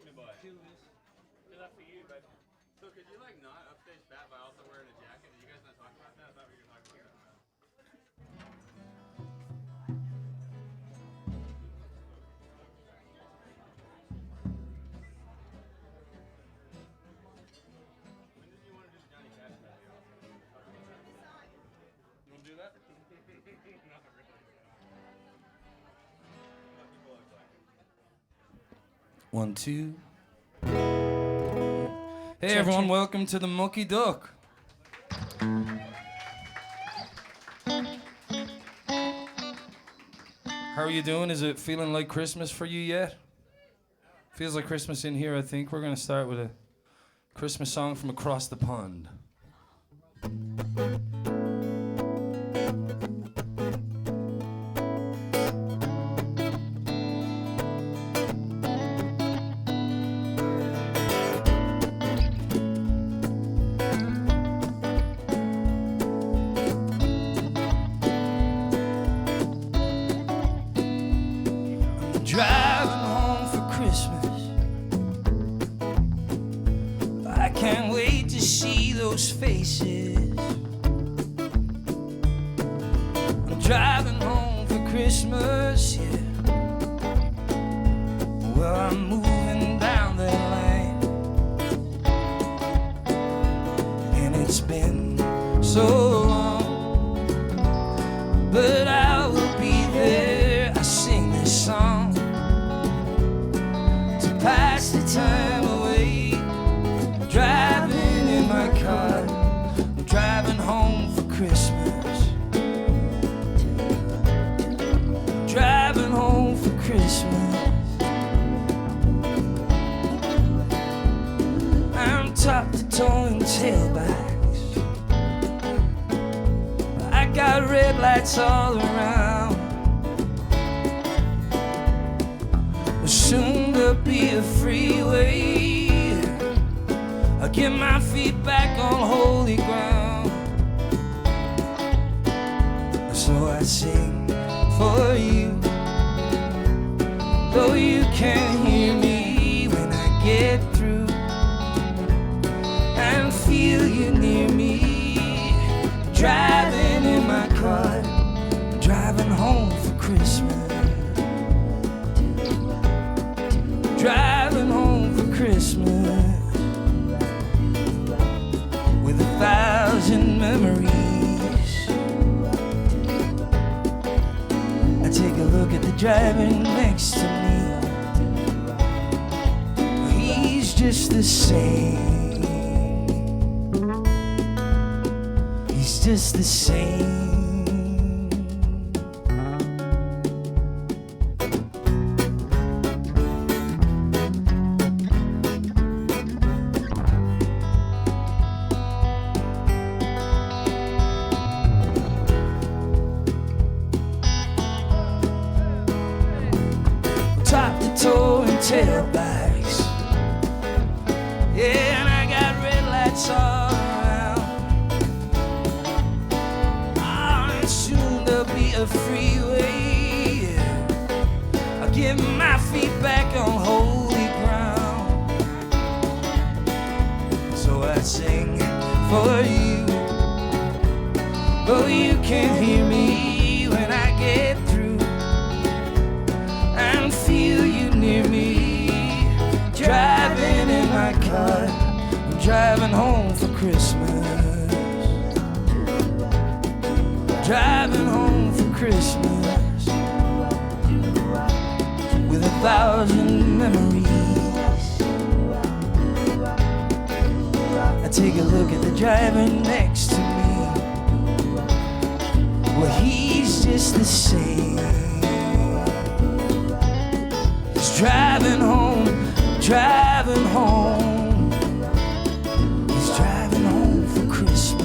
Do that for you, baby. So could you like not upstage fat by also wearing a jacket? Did you guys not talk about that? I thought we were talking about that. When did you want to do the Johnny Cash video? You want to do that? Not really. What people look like. 1, 2. Hey everyone, welcome to the Mucky Duck. How are you doing? Is it feeling like Christmas for you yet? Feels like Christmas in here, I think. We're going to start with a Christmas song from across the pond. Driving home for Christmas, I can't wait to see those faces. I'm driving home for Christmas, yeah. Well, I'm moving down that lane, and it's been so long, but I will be there. I sing this song pass the time away, driving in my car. I'm driving home for Christmas, driving home for Christmas. I'm top to toe in tailbacks, I got red lights all around. Soon there'll be a freeway. I'll get my feet back on holy ground. So I sing for you, though you can't hear me when I get through, and feel you near me. Driving in my car, driving home for Christmas. Driving home for Christmas with 1,000 memories. I take a look at the driver next to me. He's just the same. He's just the same. Top to toe and tailbacks, yeah, and I got red lights all around. Oh, and soon there'll be a freeway, yeah. I'll get my feet back on holy ground. So I sing for you, though you can't hear me when I get through, and feel you near me. Driving in my car, I'm driving home for Christmas. Driving home for Christmas with 1,000 memories. I take a look at the driver next to me. Well, he's just the same. Driving home, driving home. He's driving home for Christmas.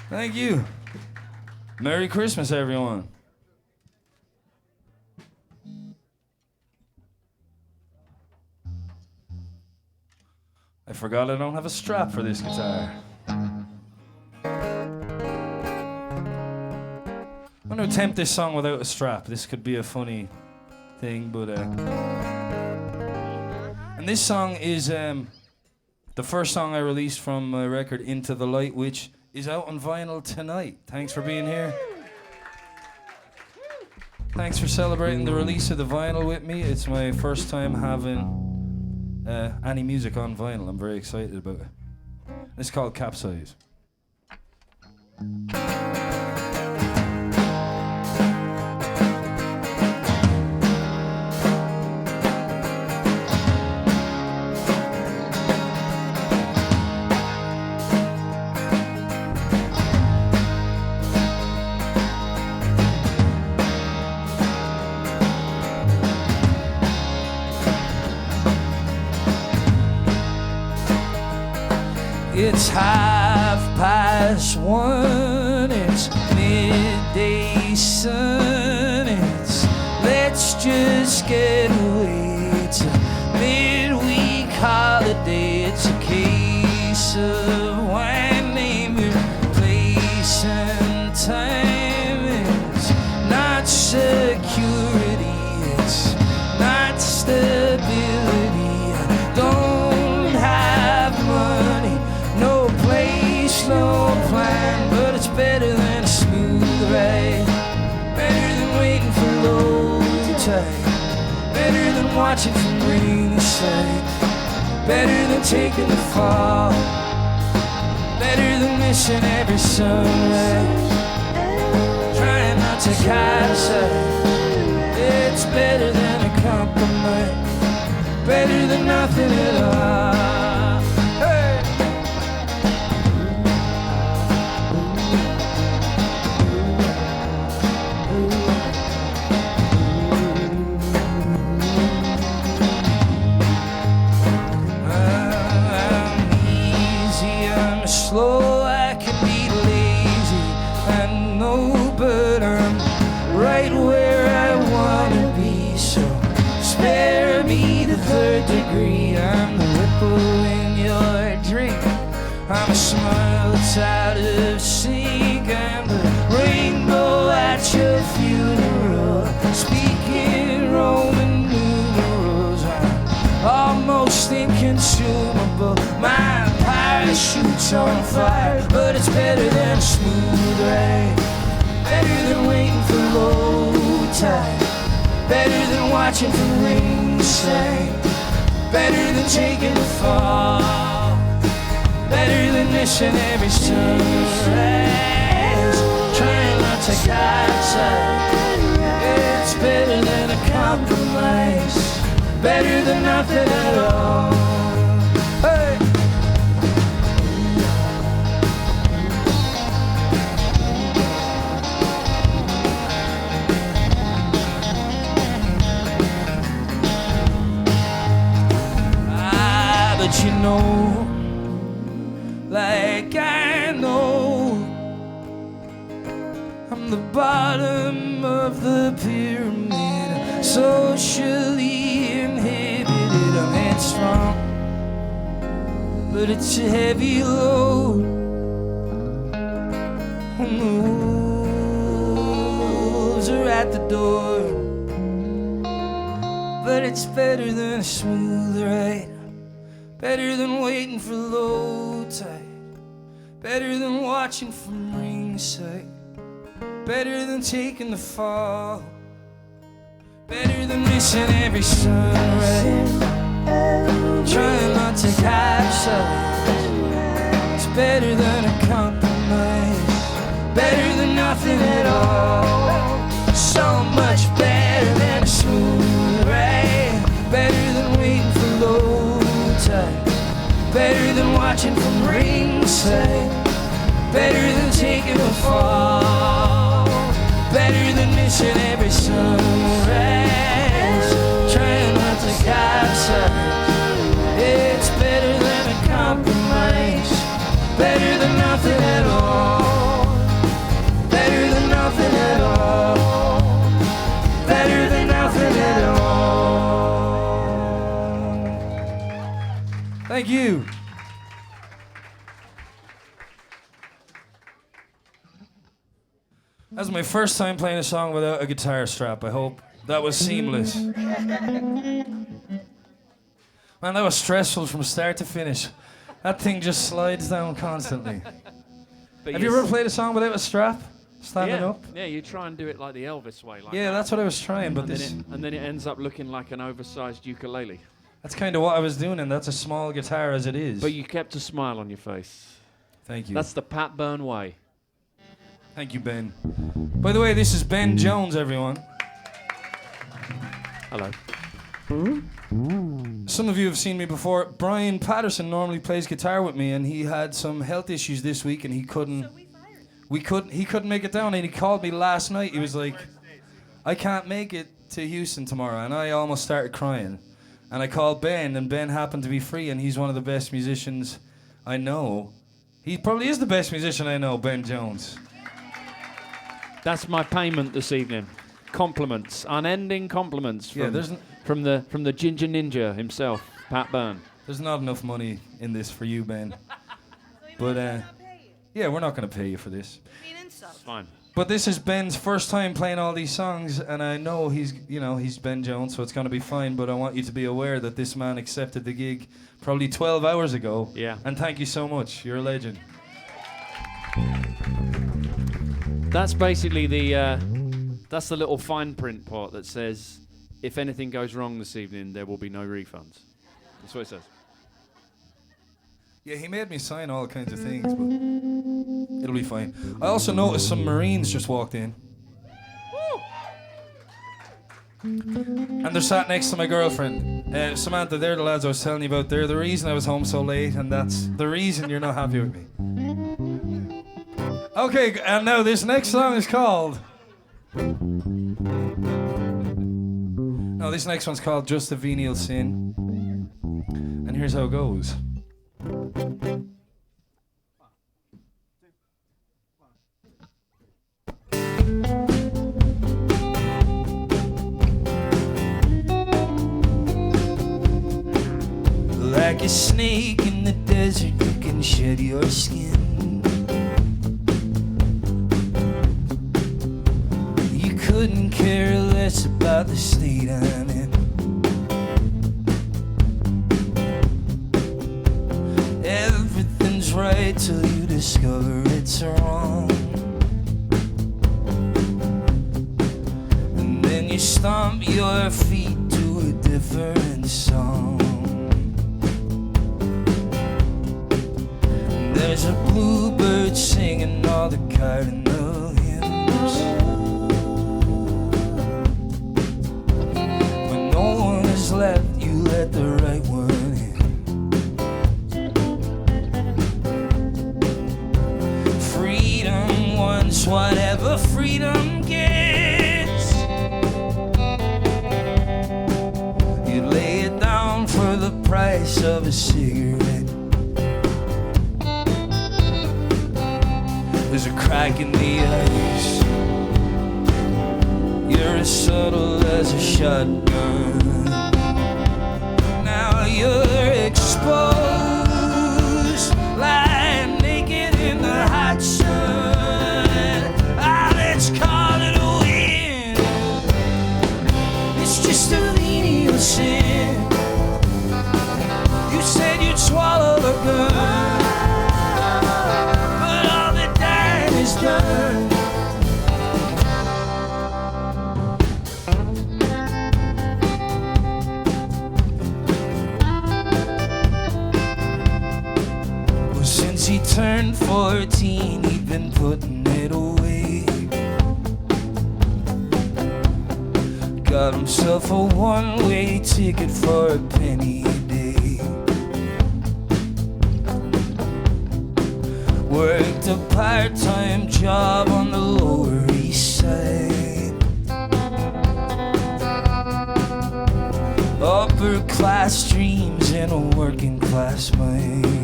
Thank you. Merry Christmas, everyone. I forgot I don't have a strap for this guitar. I'm going to attempt this song without a strap. This could be a funny thing, but... And this song is the first song I released from my record, Into the Light, which is out on vinyl tonight. Thanks for being here. Thanks for celebrating the release of the vinyl with me. It's my first time having any music on vinyl. I'm very excited about it. It's called Capsize. It's 1:30, it's midday sun, it's let's just get away, it's a midweek holiday, it's a case of wine, name your place and time, it's not security, it's not stability, I don't have money, no place, no plan, but it's better than a smooth ride. Better than waiting for low tide. Better than watching from ringside. Better than taking the fall. Better than missing every sunrise. Trying not to capsize. It's better than a compromise. Better than nothing at all. Slow, I can be lazy, I know, but I'm right where I wanna be. So spare me the third degree. I'm the ripple in your drink. I'm a smile that's out of sync. I'm the rainbow at your funeral, speaking Roman numerals. I'm almost inconsumable. My parachute's on fire, but it's better than a smooth ride. Better than waiting for low tide. Better than watching from ringside. Better than taking the fall. Better than missing every sunrise. Trying not to capsize. It's better than a compromise. Better than nothing at all. Hey! But you know, like I know, I'm the bottom of the pyramid, socially inhibited. I'm headstrong, but it's a heavy load. And the wolves are at the door, but it's better than a smooth ride. Better than waiting for low tide. Better than watching from ringside. Better than taking the fall. Better than missing every sunrise. Trying not to capsize. It's better than a compromise. Better than nothing at all. So much better than a smooth ride. Better than waiting for low tide. Better than watching from ringside. Better than taking a fall. Better than missing every sunrise. Trying not to capsize. It's better than a compromise. Better than nothing at all. Better than nothing at all. Better than nothing at all. Thank you. That's my first time playing a song without a guitar strap. I hope that was seamless. Man, that was stressful from start to finish. That thing just slides down constantly. But Have you ever played a song without a strap? Standing up? Yeah, you try and do it like the Elvis way. Like Yeah, that. that's what I was trying, but And then it ends up looking like an oversized ukulele. that's kind of what I was doing, and that's a small guitar as it is. But you kept a smile on your face. Thank you. That's the Pat Byrne way. Thank you, Ben. By the way, this is Ben Jones, everyone. Hello. Some of you have seen me before. Brian Patterson normally plays guitar with me, and he had some health issues this week, and he couldn't make it down, and he called me last night. He was like, I can't make it to Houston tomorrow, and I almost started crying. And I called Ben, and Ben happened to be free, and he's one of the best musicians I know. He probably is the best musician I know, Ben Jones. That's my payment this evening. Compliments, unending compliments from, Yeah, from the Ginger Ninja himself, Pat Byrne. there's not enough money in this for you, Ben. But yeah, we're not going to pay you for this. It's fine. But this is Ben's first time playing all these songs, and I know he's Ben Jones, so it's going to be fine, but I want you to be aware that this man accepted the gig probably 12 hours ago. Yeah. And thank you so much. You're a legend. That's basically that's the little fine print part that says, if anything goes wrong this evening, there will be no refunds. That's what it says. Yeah, he made me sign all kinds of things, but it'll be fine. I also noticed some Marines just walked in. And they're sat next to my girlfriend. Samantha, they're the lads I was telling you about. They're the reason I was home so late, and that's the reason you're not happy with me. Okay, and now this next song is called... No, this next one's called Just a Venial Sin. And here's how it goes. Like a snake in the desert, you can shed your skin. You couldn't care less about the state I'm in. Everything's right till you discover it's wrong. And then you stomp your feet to a different song. There's a bluebird singing all the cardinal hymns. When no one is left, you let the right one in. Freedom wants whatever freedom gets. You lay it down for the price of a cigarette. There's a crack in the ice. You're as subtle as a shotgun. Now you're exposed, lying naked in the hot sun. Ah, let's call it a win. It's just a venial sin. You said you'd swallow the gun. Done. Well, since he turned 14, he'd been putting it away. Got himself a one-way ticket for a penny a day. Worked a part-time job on the Lower East Side. Upper class dreams in a working class mind.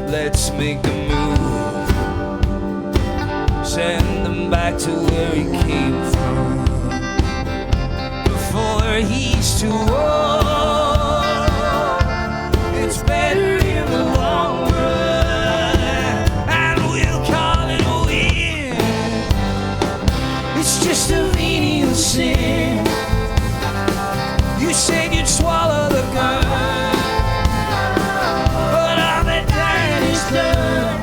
Let's make the move. Send him back to where he came from before he's too old. It's better in the long run, and we'll call it just a venial sin. You said you'd swallow the gun, but all that dying is done.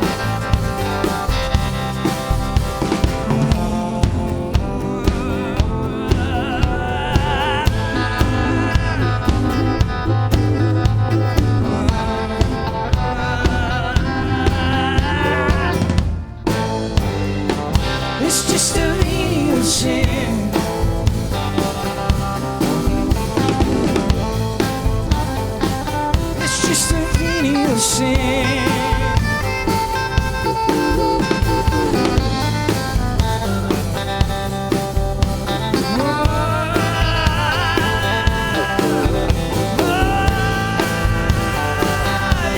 It's just a venial sin. It's just a venial sin.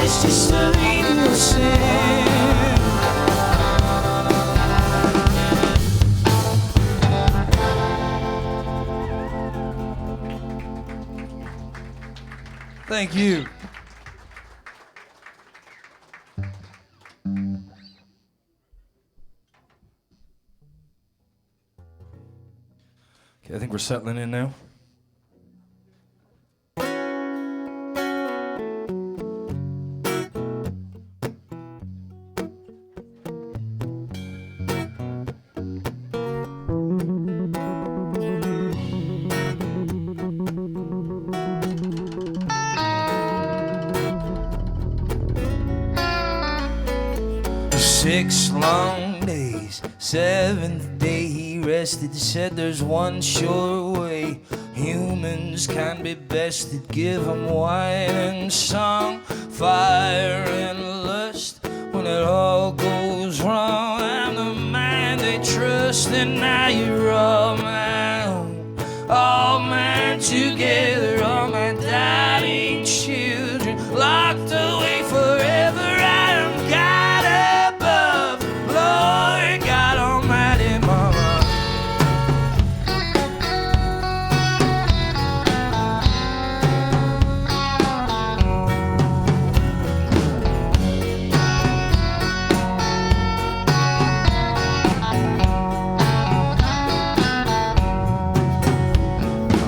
It's just a venial sin. Thank you. Okay, I think we're settling in now. Six long days, seventh day he rested. Said there's one sure way humans can be bested. Give him wine and song, fire and lust. When it all goes wrong, I'm the man they trust. And now you're all my own, all mine together. All my dying children locked away forever. I am God above, Lord God Almighty, Mama.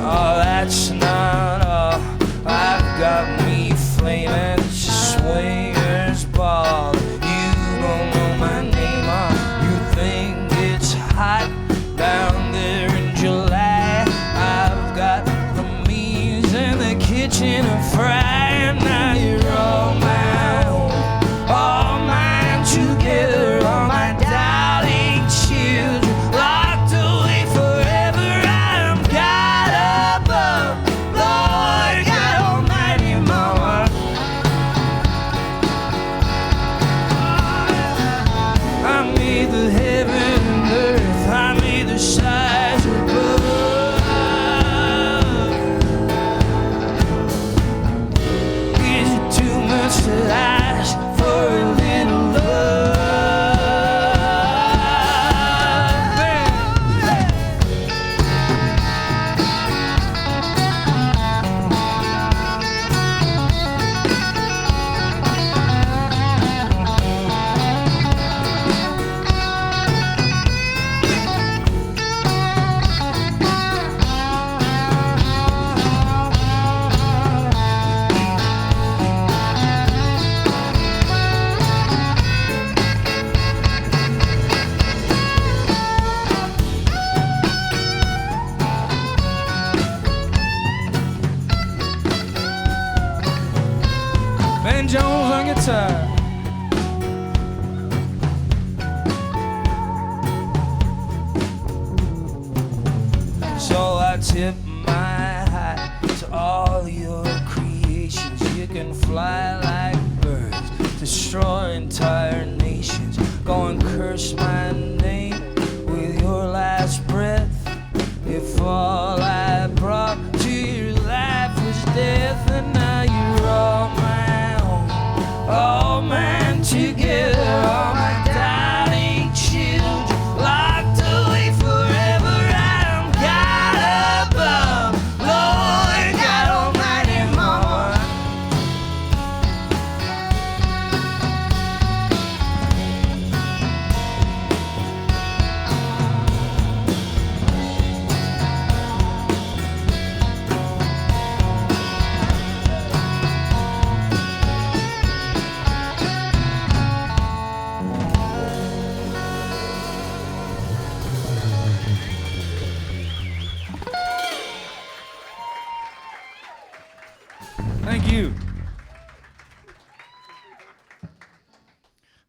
Oh, that's not all. I've got me flaming swingers ball. You don't know my name, you think it's hot down there in July. I've got the means in the kitchen to fry. And now you're all my own, all mine together. All my darling children locked away forever. I am God above, Lord God Almighty, Mama. I made the heaven and earth, I made the sides above. Is it too much to ask for a little love? Ben Jones on guitar. So I tip my hat to all your creations. You can fly like birds, destroy entire nations. Go and curse my name with your last breath. If all I brought to your life was death, and now you're all my own, all mine together. All my darling children locked away forever. I am God above, Lord God Almighty, Mama.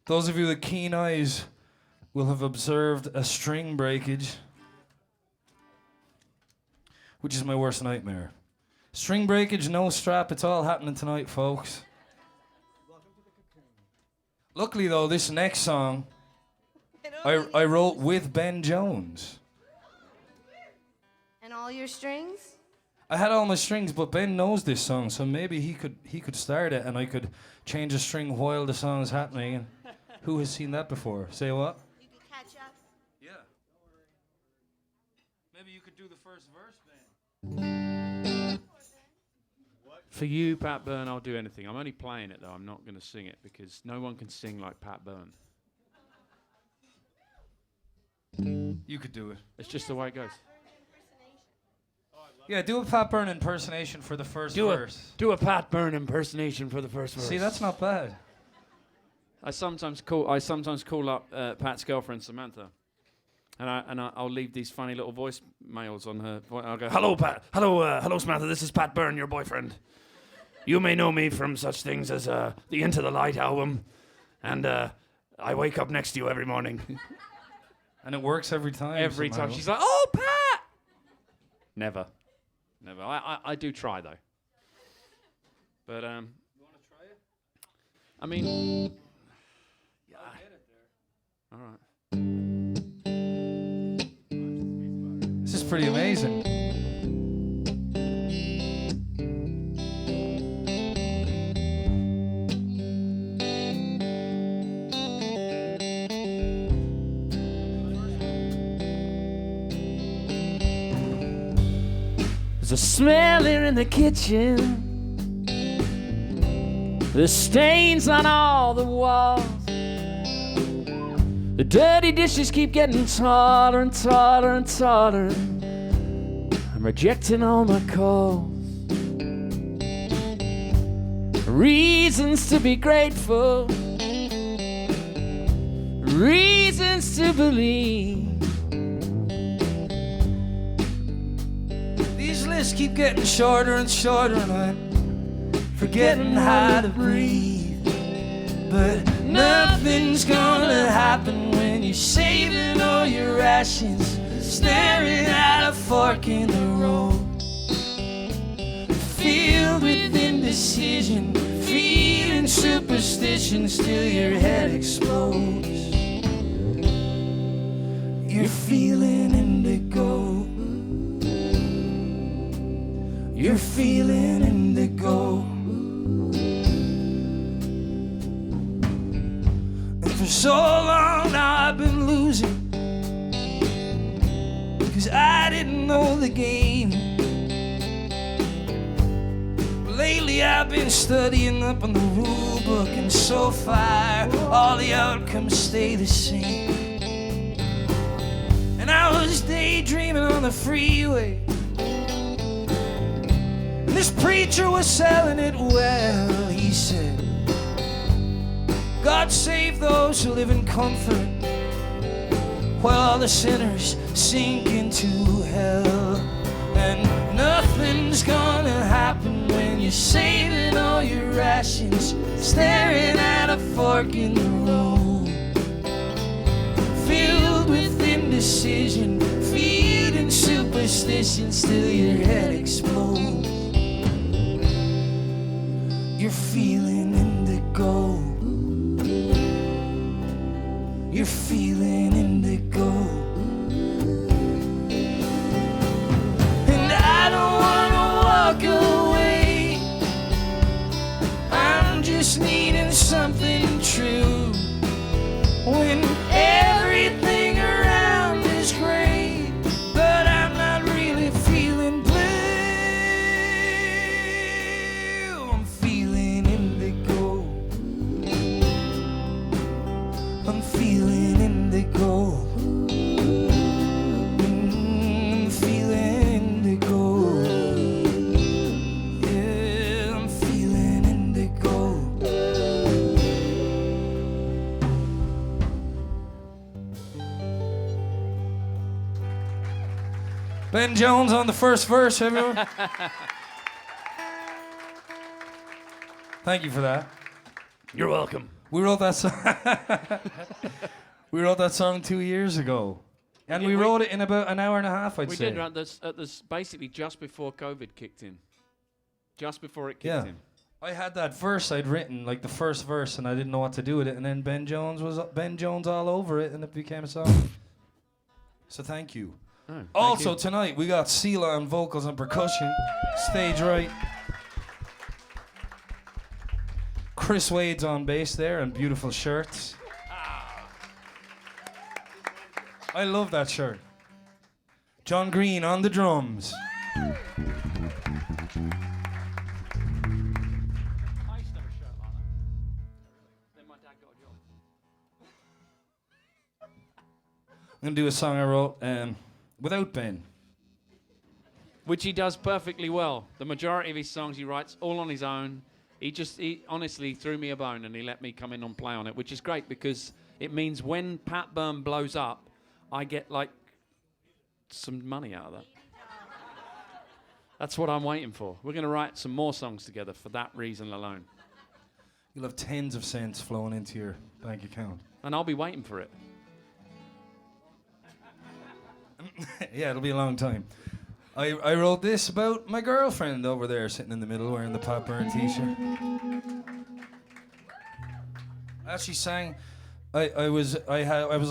Those of you with keen eyes will have observed a string breakage, which is my worst nightmare. String breakage, no strap, it's all happening tonight, folks. Luckily, though, this next song I wrote with Ben Jones. And all your strings? I had all my strings, but Ben knows this song, so maybe he could start it and I could change a string while the song's happening. And who has seen that before? Say what? You can catch up. Yeah. Maybe you could do the first verse, Ben. For you, Pat Byrne, I'll do anything. I'm only playing it, though. I'm not going to sing it because no one can sing like Pat Byrne. You could do it. It's just the way it goes. Yeah, do a Pat Byrne impersonation for the first verse. Do a Pat Byrne impersonation for the first verse. See, that's not bad. I sometimes call up Pat's girlfriend Samantha, and I'll leave these funny little voicemails on her. I'll go, "Hello, Pat. Hello, Samantha. This is Pat Byrne, your boyfriend. You may know me from such things as the Into the Light album, and I wake up next to you every morning." And it works every time. Every somehow. time she's like, "Oh, Pat." Never. I do try though. But you want to try it? I mean, yeah. I'll get it there. All right. This is pretty amazing. There's a smell here in the kitchen. There's stains on all the walls. The dirty dishes keep getting taller and taller and taller. I'm rejecting all my calls. Reasons to be grateful. Reasons to believe. These lists keep getting shorter and shorter, and I'm forgetting how to breathe. But nothing's gonna happen when you're saving all your rations, staring at a fork in the road. Filled with indecision, feeling superstition, still your head explodes. You're feeling indigo. You're feeling indigo. And for so long now I've been losing, 'cause I didn't know the game. But lately I've been studying up on the rule book, and so far all the outcomes stay the same. And I was daydreaming on the freeway, this preacher was selling it well. He said, God save those who live in comfort, while all the sinners sink into hell. And nothing's gonna happen when you're saving all your rations, staring at a fork in the road. Filled with indecision, feeding superstition, still your head explodes. You're feeling indigo. You're feeling indigo. And I don't wanna walk away. I'm just needing something true. When everything around is great, but I'm not really feeling blue. I'm feeling indigo. I'm feeling indigo. I'm feeling indigo. Yeah, I'm feeling indigo. Ben Jones on the first verse, everyone. Thank you for that. You're welcome. We wrote that song. We wrote that song 2 years ago, and we wrote it in about an hour and a half. I'd We say. did at this basically just before COVID kicked in. Just before it kicked Yeah. in. I had that verse I'd written, like the first verse, and I didn't know what to do with it. And then Ben Jones all over it, and it became a song. So thank you. Oh, thank Also you. tonight we got Sela on vocals and percussion, stage right. Chris Wade's on bass there and beautiful shirts. I love that shirt. John Green on the drums. I used to have a shirt like that. Then my dad got a job. I'm gonna do a song I wrote without Ben. Which he does perfectly well. The majority of his songs he writes all on his own. He honestly threw me a bone and he let me come in and play on it, which is great because it means when Pat Byrne blows up, I get like some money out of that. That's what I'm waiting for. We're going to write some more songs together for that reason alone. You'll have tens of cents flowing into your bank account. And I'll be waiting for it. Yeah, it'll be a long time. I wrote this about my girlfriend over there sitting in the middle wearing the Pat Byrne t-shirt. I actually sang I was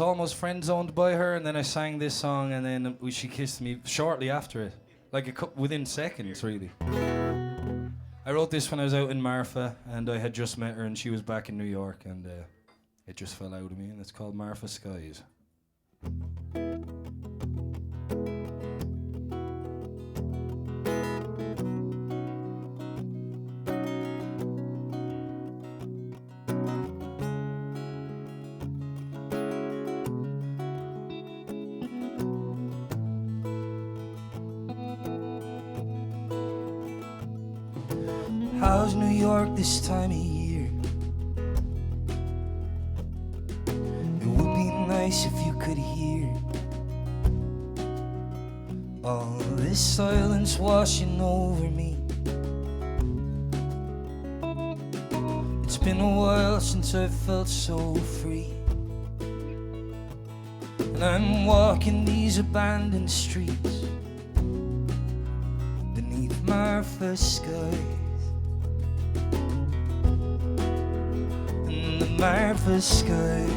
almost friend zoned by her, and then I sang this song, and then she kissed me shortly after it, like within seconds, really. I wrote this when I was out in Marfa, and I had just met her, and she was back in New York, and it just fell out of me, and it's called Marfa Skies. How's New York this time of year? It would be nice if you could hear all this silence washing over me. It's been a while since I felt so free, and I'm walking these abandoned streets beneath Marfa skies. Marfa skies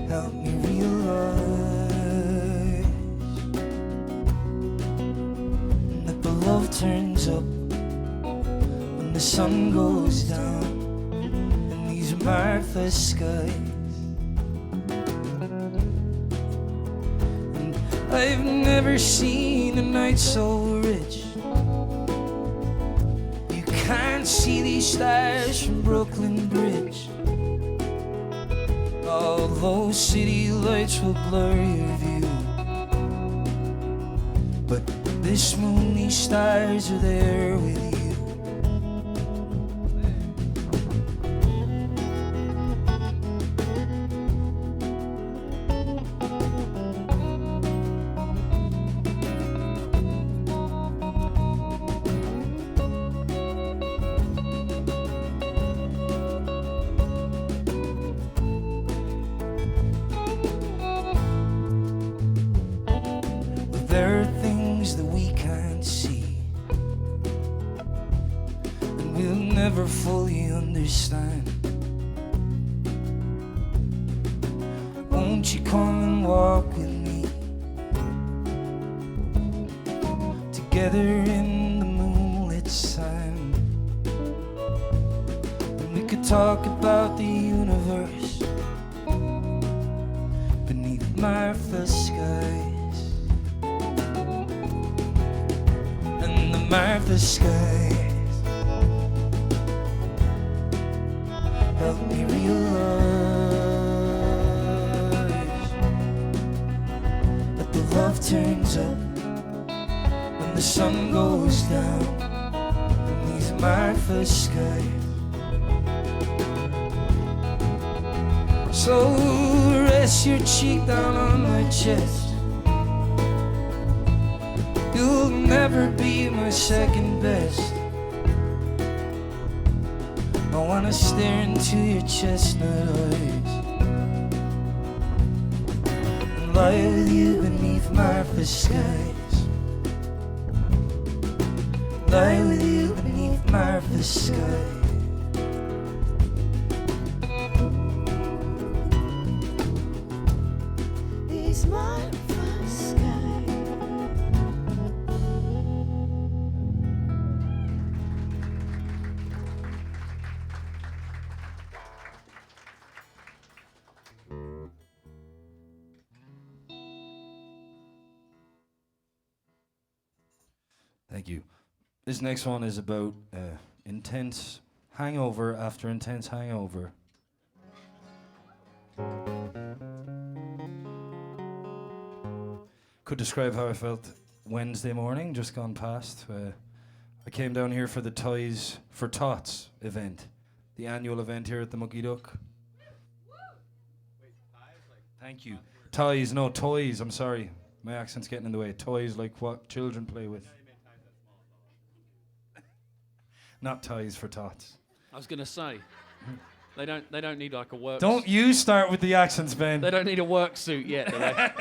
help me realize that the love turns up when the sun goes down in these Marfa skies. And I've never seen a night so rich. Can't see these stars from Brooklyn Bridge. All those city lights will blur your view, but this moon, these stars are there with you. There are things that we can't see, and we'll never fully understand. Won't you come and walk with me, together in the moonlit sand? And we could talk about the universe beneath Marfa skies. Marfa skies help me realize that the love turns up when the sun goes down in these Marfa skies. So rest your cheek down on my chest. You'll never be my second best. I wanna stare into your chestnut eyes and lie with you beneath Martha's skies. Lie with you beneath Martha's skies. These Martha's skies. Thank you. This next one is about intense hangover after intense hangover. Could describe how I felt Wednesday morning, just gone past. I came down here for the Toys for Tots event, the annual event here at the Mucky Duck. Thank you. Toys, no, toys, I'm sorry. My accent's getting in the way. Toys like what children play with. Not Toys for Tots. I was gonna say, they don't need like a work. Don't you start with the accents, Ben. They don't need a work suit yet, do they?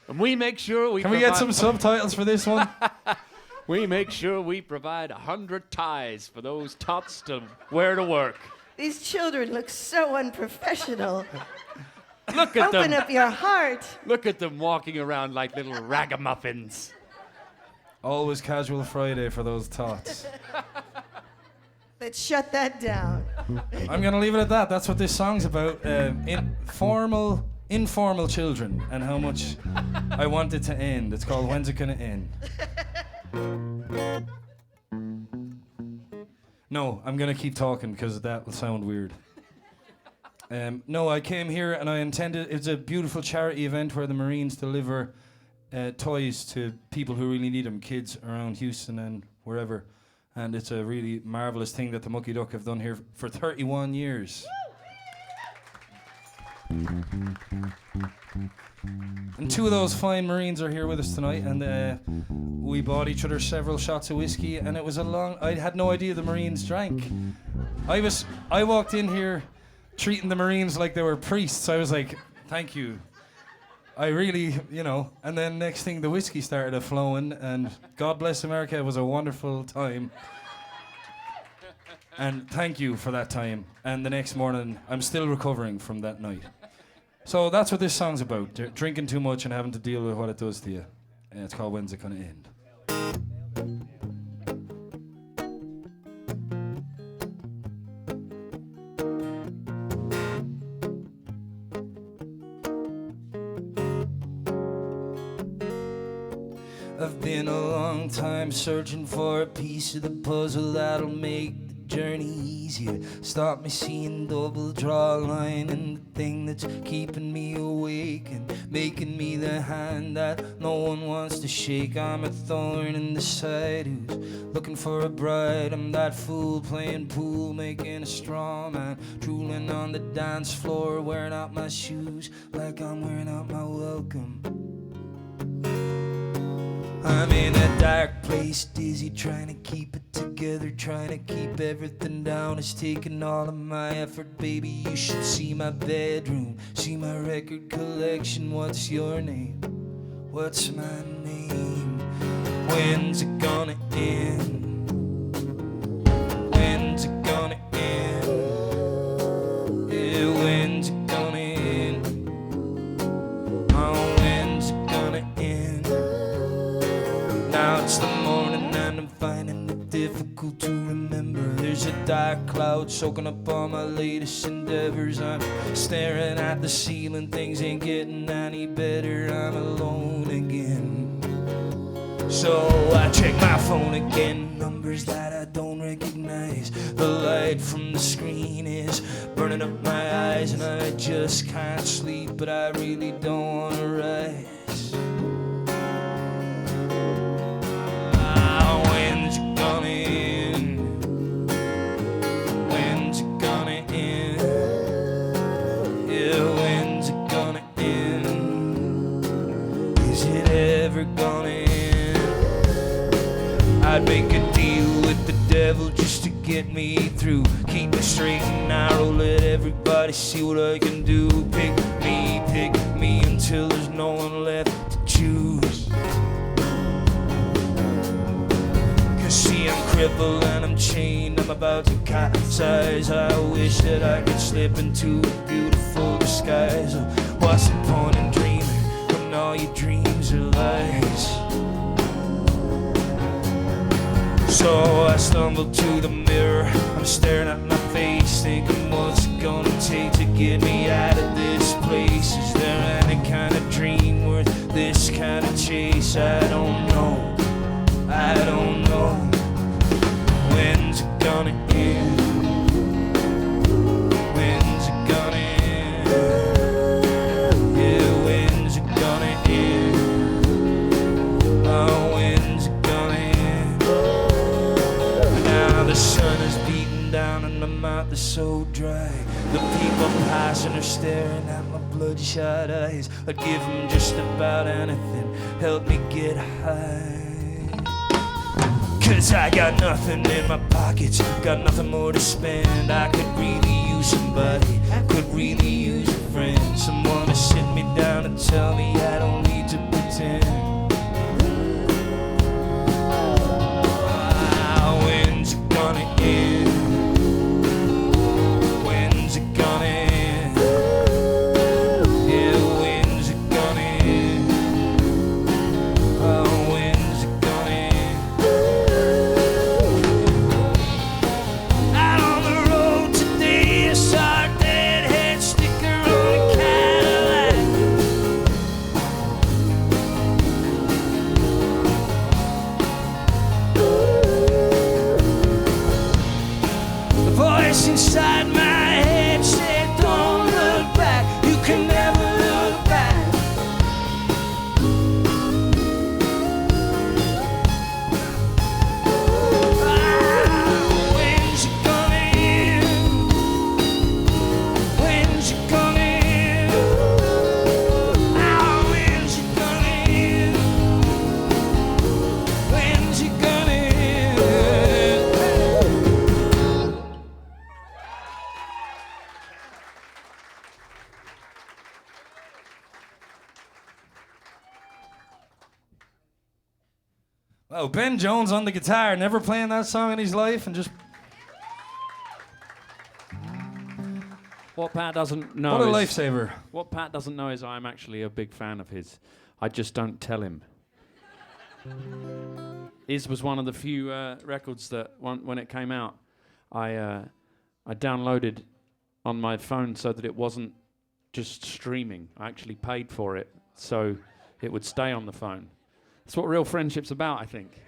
And we make sure we. Can we get some subtitles for this one? We make sure we provide 100 ties for those tots to wear to work. These children look so unprofessional. Look at Open them. up your heart. Look at them walking around like little ragamuffins. Always casual Friday for those tots. Let's shut that down. I'm gonna leave it at that. That's what this song's about. Informal children and how much I want it to end. It's called When's It Gonna End? No, I'm gonna keep talking because that will sound weird. No, I came here and I intended, it's a beautiful charity event where the Marines deliver toys to people who really need them, kids around Houston and wherever. And it's a really marvelous thing that the Mucky Duck have done here for 31 years. And two of those fine Marines are here with us tonight, and we bought each other several shots of whiskey, and it was a long, I had no idea the Marines drank. I walked in here treating the Marines like they were priests. I was like, thank you. I really, and then next thing the whiskey started flowing, and God bless America, it was a wonderful time. And thank you for that time. And the next morning, I'm still recovering from that night. So that's what this song's about, drinking too much and having to deal with what it does to you. And it's called When's It Gonna End? I've been a long time searching for a piece of the puzzle that'll make the journey easier. Stop me seeing double draw line and the thing that's keeping me awake and making me the hand that no one wants to shake. I'm a thorn in the side who's looking for a bride. I'm that fool playing pool, making a straw man, drooling on the dance floor, wearing out my shoes like I'm wearing out my welcome. I'm in a dark place, dizzy, trying to keep it together, trying to keep everything down. It's taking all of my effort, baby. You should see my bedroom, see my record collection. What's your name? What's my name? When's it gonna end? When's it gonna end? Yeah, when's it gonna end? Oh, when's it gonna end? Now it's the morning and I'm finding it difficult to remember. There's a dark cloud soaking up all my latest endeavors. I'm staring at the ceiling, things ain't getting any better. I'm alone again. So I check my phone again, numbers that I don't recognize. The light from the screen is burning up my eyes, and I just can't sleep, but I really don't wanna rise. When's it gonna end? When's it gonna end? Yeah, when's it gonna end? Is it ever gonna end? I'd make a deal with the devil just to get get me through. Keep me straight and narrow, let everybody see what I can do. Pick me until there's no one left to choose. Cause see, I'm crippled and I'm chained, I'm about to capsize. I wish that I could slip into a beautiful disguise. What's the point in dreaming when all your dreams are lies? So I stumble to the mirror, I'm staring at my face, thinking what's it gonna take to get me out of this place? Is there any kind of dream worth this kind of chase? I don't know, I don't know. When's it gonna end? When's it gonna end? Yeah, when's it gonna end? Oh, when's it gonna end? Now the sun is beating down and my mouth is so dry. The people passing are staring at my bloodshot eyes. I'd give them just about anything, help me get high. Cause I got nothing in my pockets, got nothing more to spend. I could really use somebody, I could really use a friend. Someone to sit me down and tell me I don't need to pretend. When's it gonna end? When's it gonna end? Yeah, when's it gonna end? Oh, when's it gonna end? Out on the road today, I saw a deadhead sticker on a Cadillac. The voice inside my head said, don't look back, you can never look back. When's it gonna end? When's it gonna end? When's it gonna end? When's it gonna end? Wow, Ben Jones on the guitar, never playing that song in his life, and just What Pat doesn't know what a is, lifesaver. what Pat doesn't know is I'm actually a big fan of his. I just don't tell him. His was one of the few records that when it came out, I downloaded on my phone so that it wasn't just streaming. I actually paid for it so it would stay on the phone. That's what real friendship's about, I think.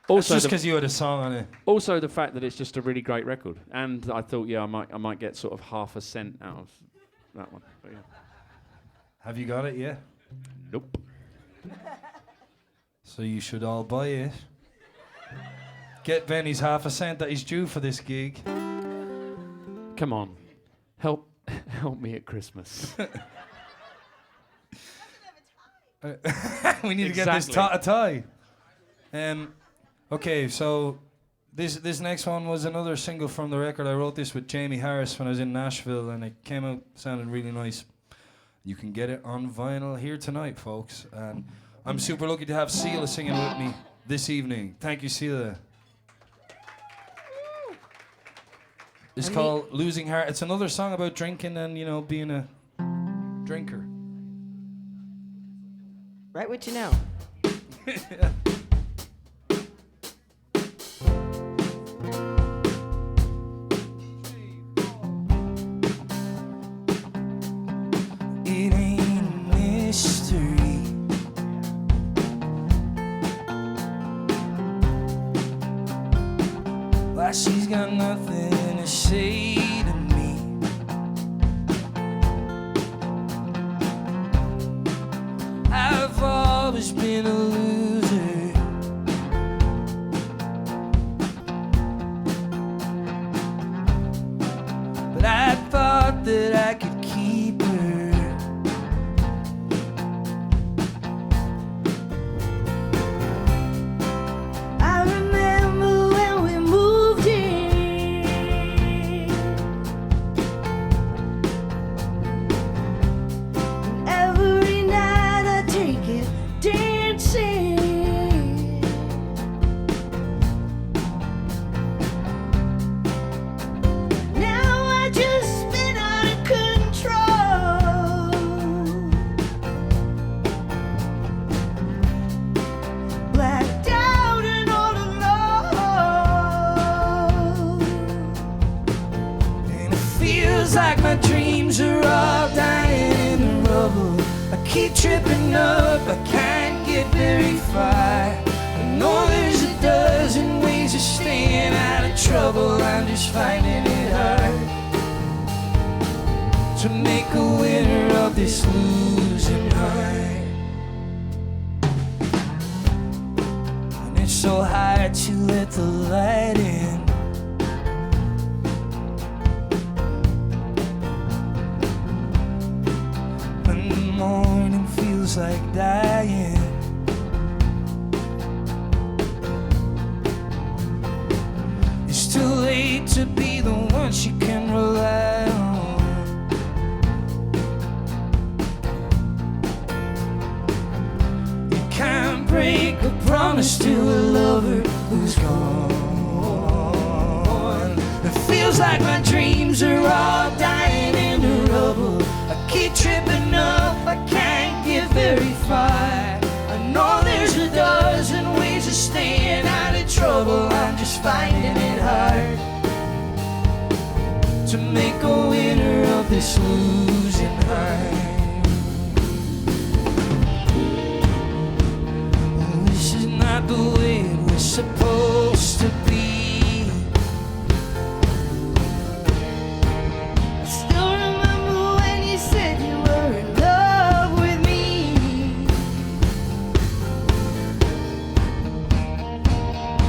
Also, Just the, because you had a song on it. also the fact that it's just a really great record, and I thought, yeah, I might get sort of half a cent out of that one. But yeah. Have you got it yet? Nope. So you should all buy it. Get Benny's half a cent that he's due for this gig. Come on, help me at Christmas. We need to get this Exactly. a tie. Okay, so this next one was another single from the record. I wrote this with Jamie Harris when I was in Nashville, and it came out sounding really nice. You can get it on vinyl here tonight, folks. And I'm super lucky to have Sela singing with me this evening. Thank you, Sela. It's And called Losing Heart. It's another song about drinking and, you know, being a drinker. Right what you know. It ain't a mystery. Why she's got nothing to say to me. I've always been a loser. But I thought that I could keep her. I remember when we out of control. Blacked out and all alone. And it feels like my dreams are all dying in the rubble. I keep tripping up, I can't get very far. I know there's a dozen ways of staying out of trouble. I'm just finding it hard to make a winner of this losing heart. And it's so hard to let the light in. When the morning feels like dying. It's too late to be the one she can rely on. You can't break a promise to a lover who's gone. It feels like my dreams are all dying in the rubble. I keep tripping up, I can't get very far. I know there's a dozen ways of staying out of trouble. I'm just finding it hard to make a winner of this losing heart. This is not the way it was supposed to be. I still remember when you said you were in love with me.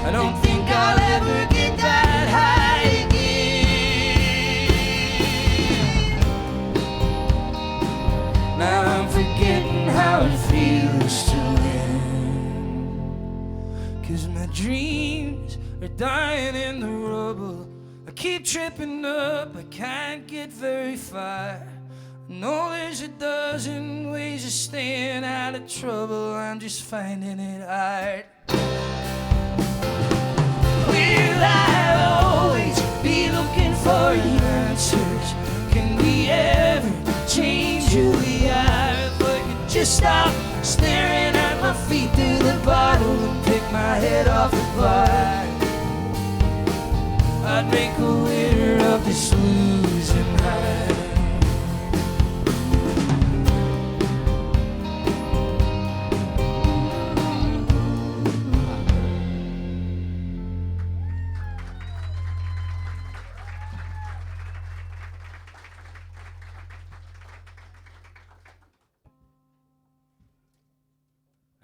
I don't think I'll ever get that high again. Now I'm forgetting how it feels to win. 'Cause my dreams are dying in the rubble. I keep tripping up, I can't get very far. I know there's a dozen ways of staying out of trouble. I'm just finding it hard. Will I always be looking for answers? Can we ever change who we are? If I could just stop staring at my feet through the bottle and pick my head off the bar, I'd make a winner of this losing heart.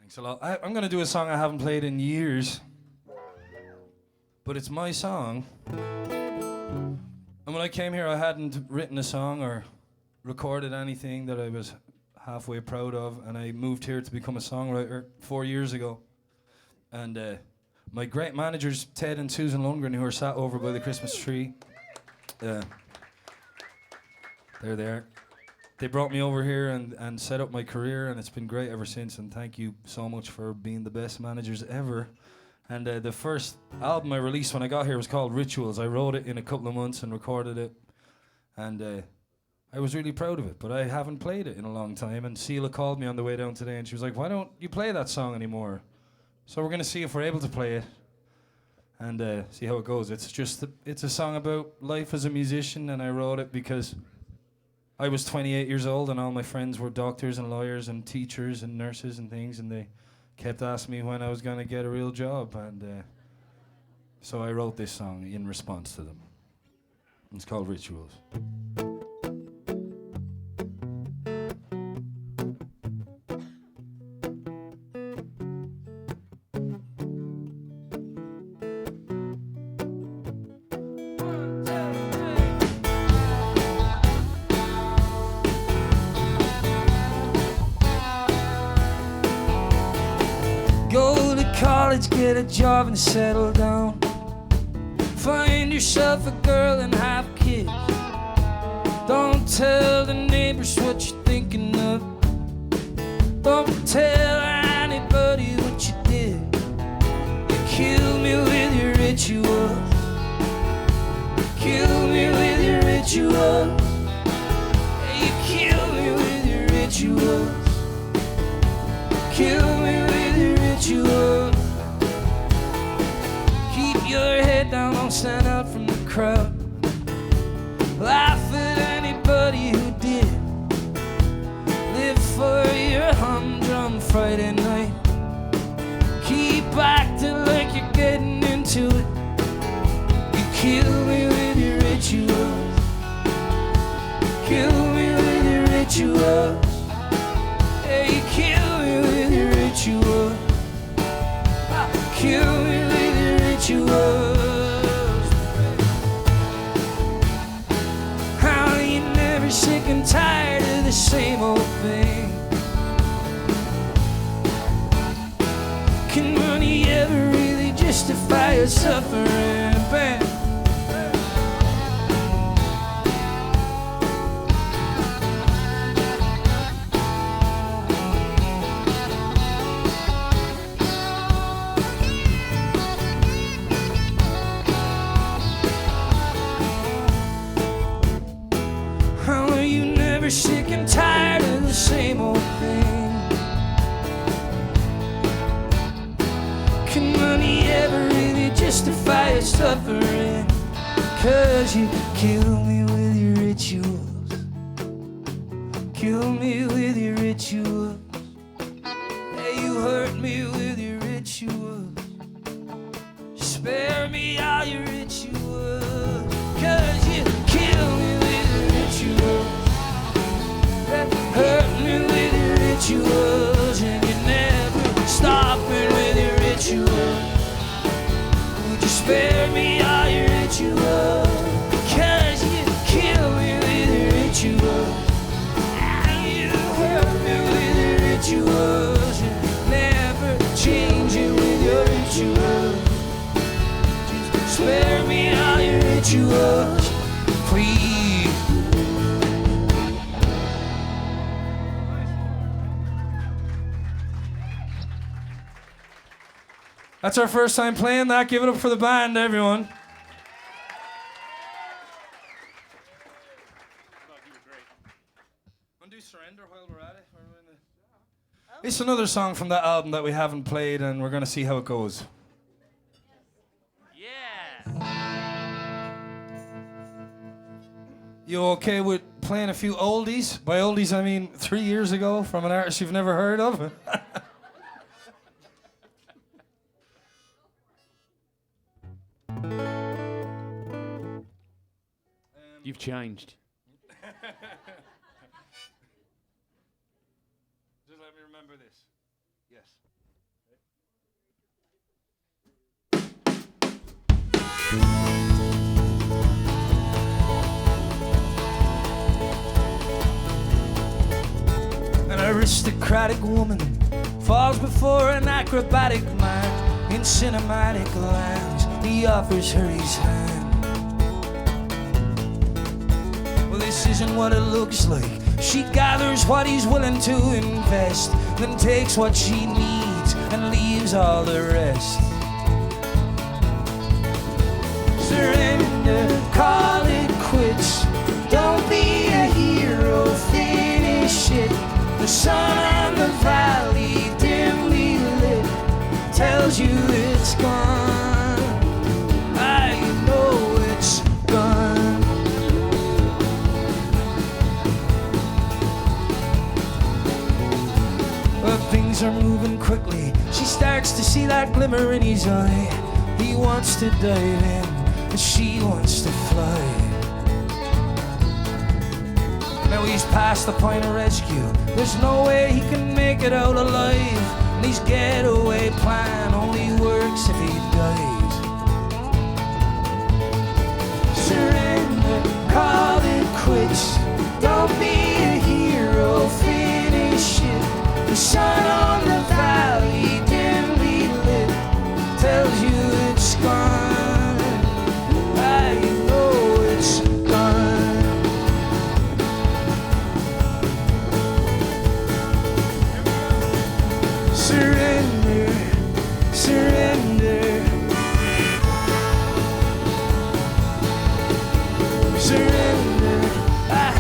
Thanks a lot. I'm going to do a song I haven't played in years, but it's my song. And when I came here, I hadn't written a song or recorded anything that I was halfway proud of, and I moved here to become a songwriter 4 years ago. And my great managers, Ted and Susan Lundgren, who are sat over by the Christmas tree, they're there. They brought me over here and set up my career, and it's been great ever since. And thank you so much for being the best managers ever. And the first album I released when I got here was called Rituals. I wrote it in a couple of months and recorded it, and I was really proud of it. But I haven't played it in a long time. And Sheila called me on the way down today, and she was like, "Why don't you play that song anymore?" So we're gonna see if we're able to play it, and see how it goes. It's a song about life as a musician, and I wrote it because I was 28 years old and all my friends were doctors and lawyers and teachers and nurses and things, and they kept asking me when I was going to get a real job, and so I wrote this song in response to them. It's called Rituals. Go to college, get a job and settle down. Find yourself a girl and have kids. Don't tell the neighbors what you're thinking of. Don't tell anybody what you did. You kill me with your rituals. Kill me with your rituals. kill me with your rituals. Yeah, you kill me with your rituals. Kill me with your rituals. How are you never sick and tired of the same old thing? Can money ever really justify your suffering and pain? How are you never sick and tired of the same old thing? Can money ever really justify your suffering? 'Cause you kill me with your rituals. Kill me with your rituals. Yeah, you hurt me with your rituals. Spare me all your rituals. 'Cause you kill me with your rituals. Hurt me with your rituals. And you never stop it with your rituals. Would you spare me all your rituals? 'Cause you kill me with your rituals. And you hurt me with your rituals. And never change it with your rituals. Just spare me all your rituals, please. That's our first time playing that. Give it up for the band, everyone. Undo Surrender while we're at it. It's another song from that album that we haven't played, and we're going to see how it goes. You okay with playing a few oldies? By oldies, I mean 3 years ago from an artist you've never heard of. You've changed. Just let me remember this. Yes. An aristocratic woman falls before an acrobatic man. In cinematic lands, he offers her his hand. Well, this isn't what it looks like. She gathers what he's willing to invest, then takes what she needs and leaves all the rest. Surrender, call it quits. Don't be a hero, finish it. The sun on the valley, dimly lit, tells you it's gone. I know it's gone. But things are moving quickly. She starts to see that glimmer in his eye. He wants to dive in, and she wants to fly. Now he's past the point of rescue. There's no way he can make it out alive. And his getaway plan only works if he dies. Surrender, call it quits. Don't be a hero, finish it. The sun on the valley, dimly lit, tells you it's gone. I know it's gone. Surrender, surrender. Surrender, I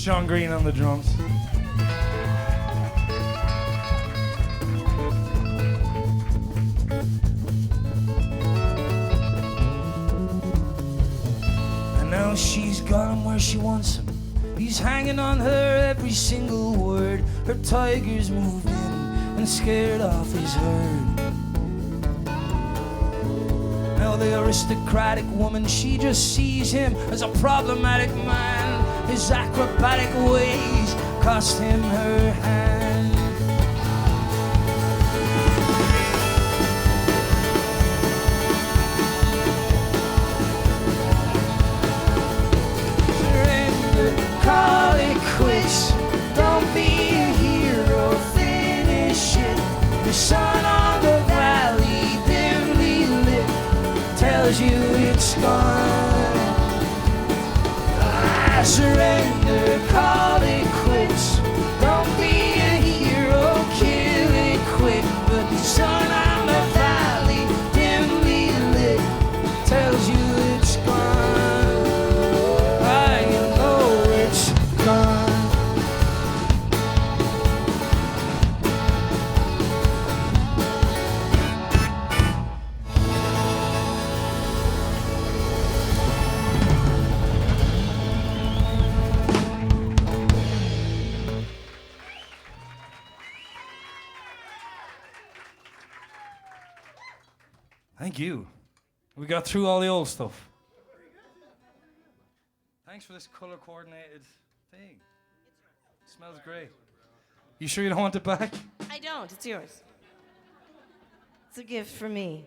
Sean Green on the drums. And now she's got him where she wants him. He's hanging on her every single word. Her tiger's moved in and scared off his herd. Now the aristocratic woman, she just sees him as a problematic man. His acrobatic ways cost him her hand. Surrender, call it quits. Don't be a hero, finish it. The sun on the valley, dimly lit, tells you it's gone. I surrender, call it quits. Don't be a hero, kill it quick. But the sun on the valley, dimly lit, tells you it's gone. I know it's gone. Thank you. We got through all the old stuff. Thanks for this color coordinated thing. Smells great. You sure you don't want it back? I don't. It's yours. It's a gift for me.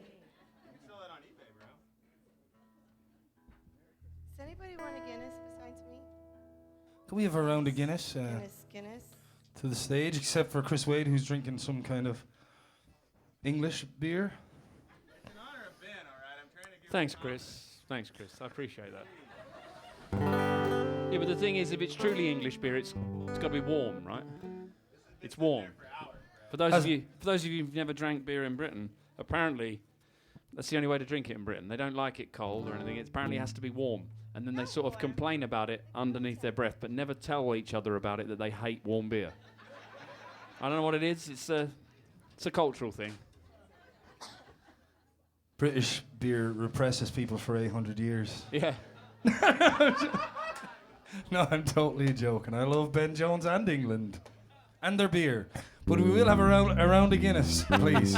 Sell that on eBay, bro. Does anybody want a Guinness besides me? Can we have a round of Guinness Guinness. to the stage, except for Chris Wade, who's drinking some kind of English beer? In honor of Ben, all right? I'm trying to give Thanks, Chris. Thanks, Chris. I appreciate that. Yeah, but the thing is, if it's truly English beer, it's got to be warm, right? It's warm. For those of you who've never drank beer in Britain, apparently that's the only way to drink it in Britain. They don't like it cold or anything. It apparently has to be warm, and then they sort of complain about it underneath their breath, but never tell each other about it that they hate warm beer. I don't know what it is. It's a cultural thing. British beer represses people for 800 years. Yeah. No, I'm totally joking. I love Ben Jones and England. And their beer. But we will have a round of Guinness, please.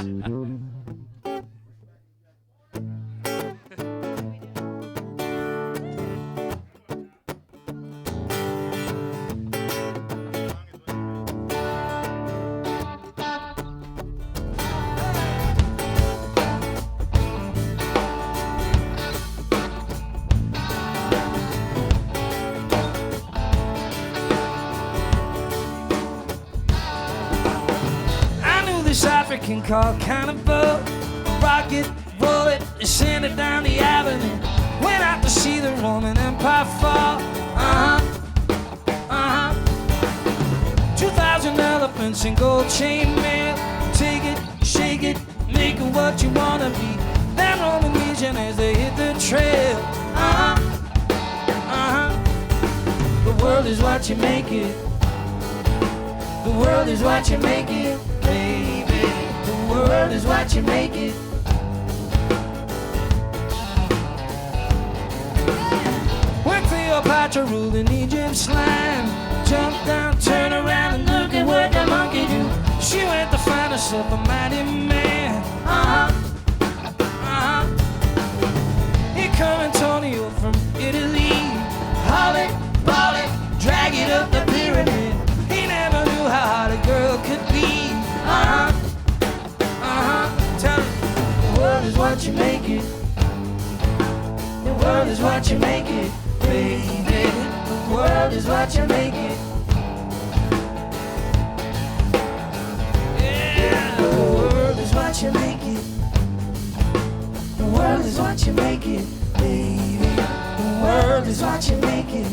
This African called cannibal, a rocket bullet is sent it down the avenue. Went out to see the Roman Empire fall. 2,000 elephants in gold chain mail. Take it, shake it, make it what you wanna be. Then Roman legion as they hit the trail. The world is what you make it. The world is what you make it, baby. The world is what you make it. When Cleopatra ruled in Egypt's land, jump down, turn around, and look at what the monkey do. She went to find herself a mighty man. Here come Antonio from Italy. Haul it, ball it, drag it up the pyramid. He never knew how hard a girl could be. Tell her, the world is what you make it. The world is what you make it, baby. The world is what you make it. Yeah, the world is what you make it. The world is what you make it, baby. The world is what you make it.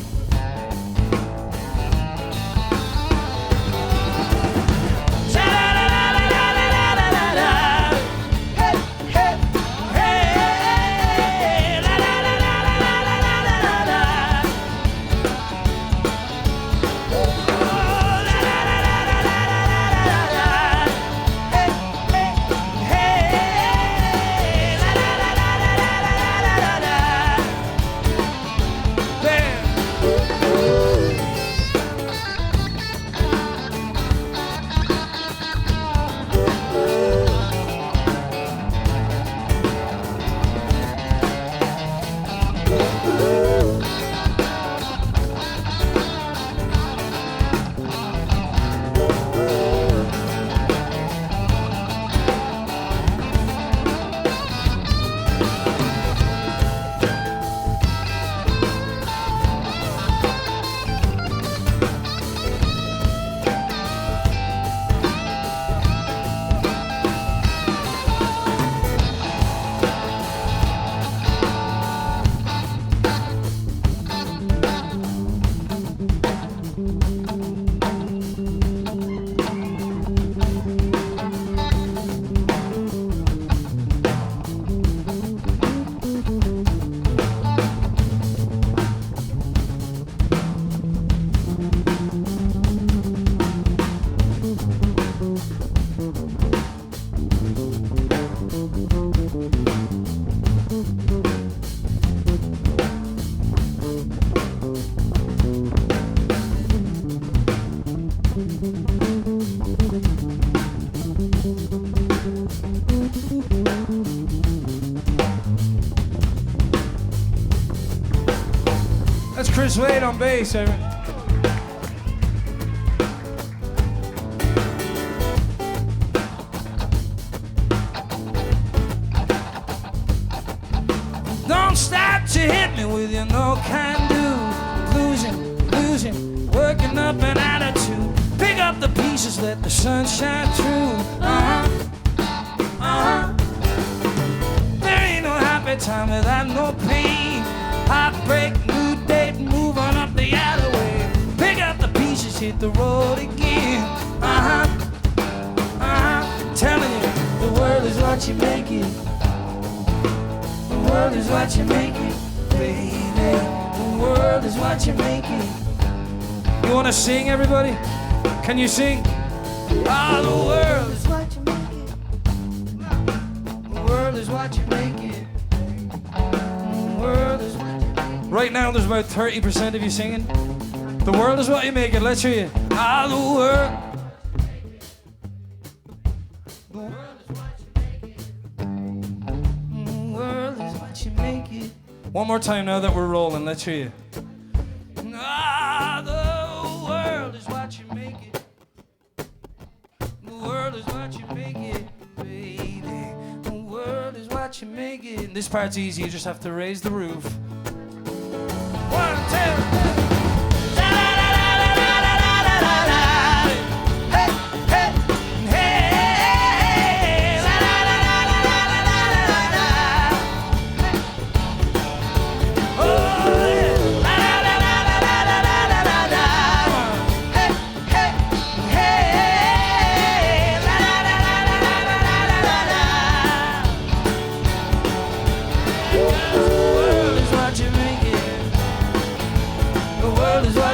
That's Chris Wade on bass, Aaron. Don't stop to hit me with your no can do. Losing, working up an attitude. Pick up the pieces, let the sun shine through. There ain't no happy time without no pain. Heartbreak, new date, move on up the alleyway. Pick up the pieces, hit the road again. Telling you, the world is what you make it. The world is what you make it, baby. The world is what you make it. You wanna sing, everybody? Can you sing? Ah, the world is what you make it. The world is what you make it. The world is what you make it. Right now, there's about 30% of you singing. The world is what you make it. Let's hear you. Ah, the world. The world is what you make it. The world is what you make it. One more time now that we're rolling. Let's hear you. Ah, the world is what you make it. The world is what you make it, baby. The world is what you make it. This part's easy. You just have to raise the roof. 1, 2.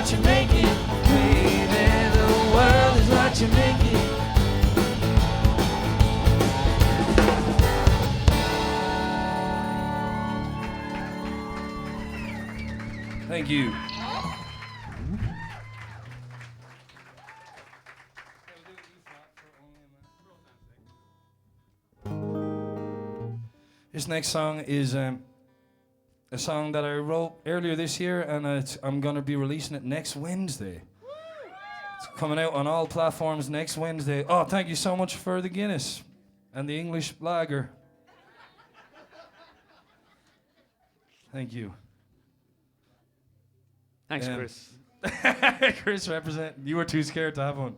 You make it, baby. The world is what you make it. Thank you. This next song is a song that I wrote earlier this year, and I'm going to be releasing it next Wednesday. It's coming out on all platforms next Wednesday. Oh, thank you so much for the Guinness and the English lager. Thank you. Thanks, Chris. Chris, represent. You were too scared to have one.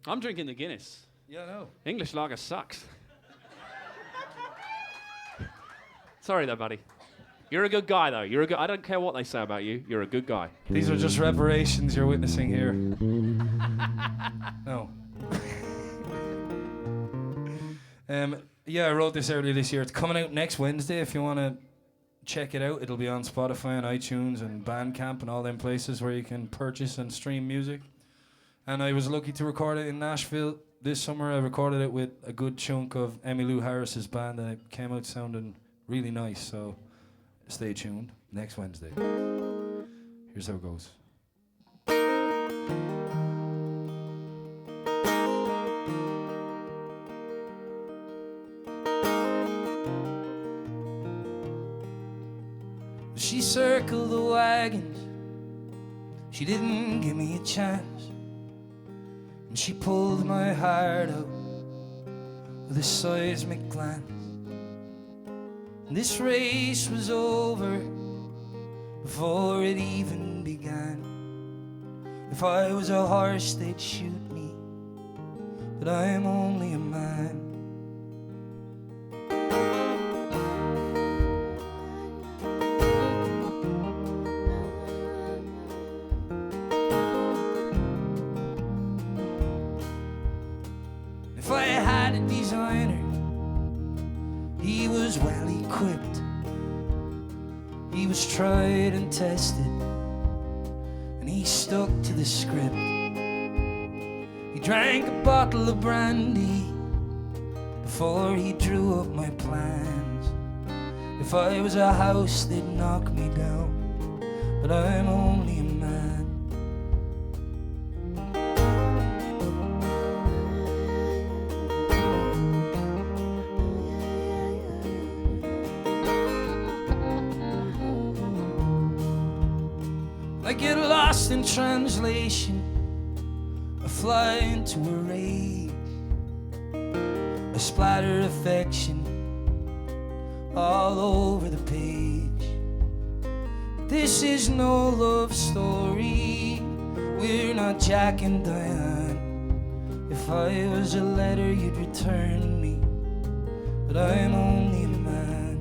I'm drinking the Guinness. Yeah, no. English lager sucks. Sorry though, buddy. You're a good guy, though. You're a good. I don't care what they say about you. You're a good guy. These are just reparations you're witnessing here. No. Yeah, I wrote this earlier this year. It's coming out next Wednesday. If you want to check it out, it'll be on Spotify and iTunes and Bandcamp and all them places where you can purchase and stream music. And I was lucky to record it in Nashville this summer. I recorded it with a good chunk of Emmylou Harris's band, and it came out sounding really nice. So stay tuned next Wednesday. Here's how it goes. She circled the wagons. She didn't give me a chance. And she pulled my heart out with a seismic glance. And this race was over before it even began. If I was a horse, they'd shoot me, but I'm only a man. If I had a designer, he was well equipped. He was tried and tested, and he stuck to the script. He drank a bottle of brandy before he drew up my plans. If I was a house, they'd knock me down, but I'm only a man. get lost in translation. I fly into a rage. I splatter affection all over the page. This is no love story. We're not Jack and Diane. If I was a letter, you'd return me, but I'm only a man.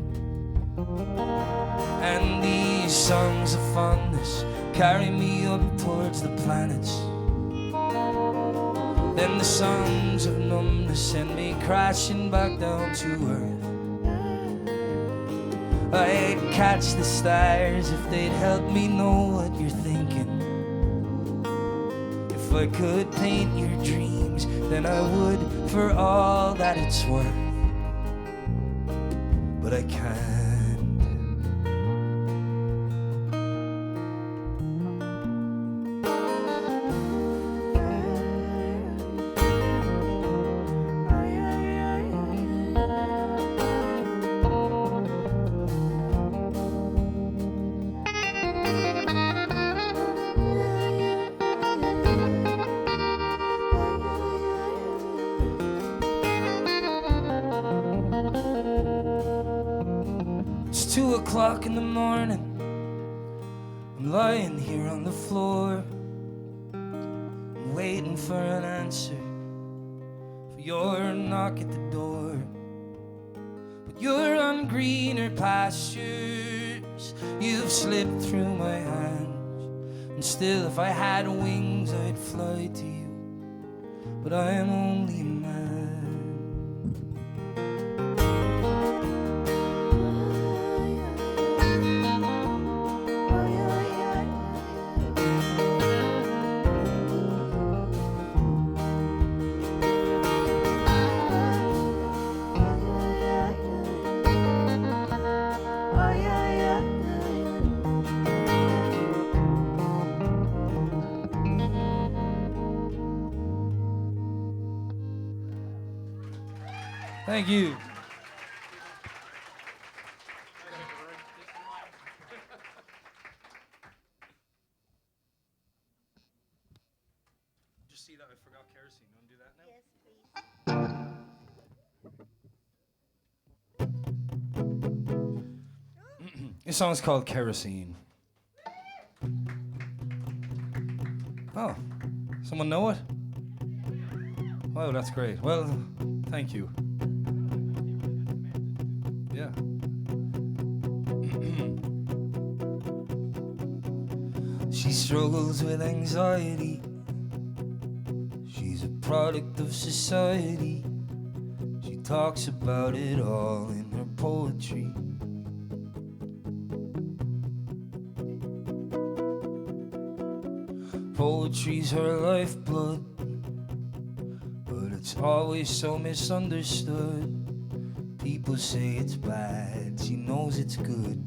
And these songs of fondness carry me up towards the planets. Then the songs of numbness send me crashing back down to earth. I'd catch the stars if they'd help me know what you're thinking. If I could paint your dreams, then I would for all that it's worth. But I can't. It's 2 o'clock in the morning. I'm lying here on the floor. I'm waiting for an answer, for your knock at the door. But you're on greener pastures. You've slipped through my hands. And still, if I had wings, I'd fly to you. But I am only a man. Thank you. Just see that I forgot kerosene. You want to do that now? This song's called Kerosene. Oh, someone know it? Wow, that's great. Well, thank you. Yeah. She struggles with anxiety. She's a product of society. She talks about it all in her poetry. Poetry's her lifeblood, but it's always so misunderstood. People say it's bad, she knows it's good.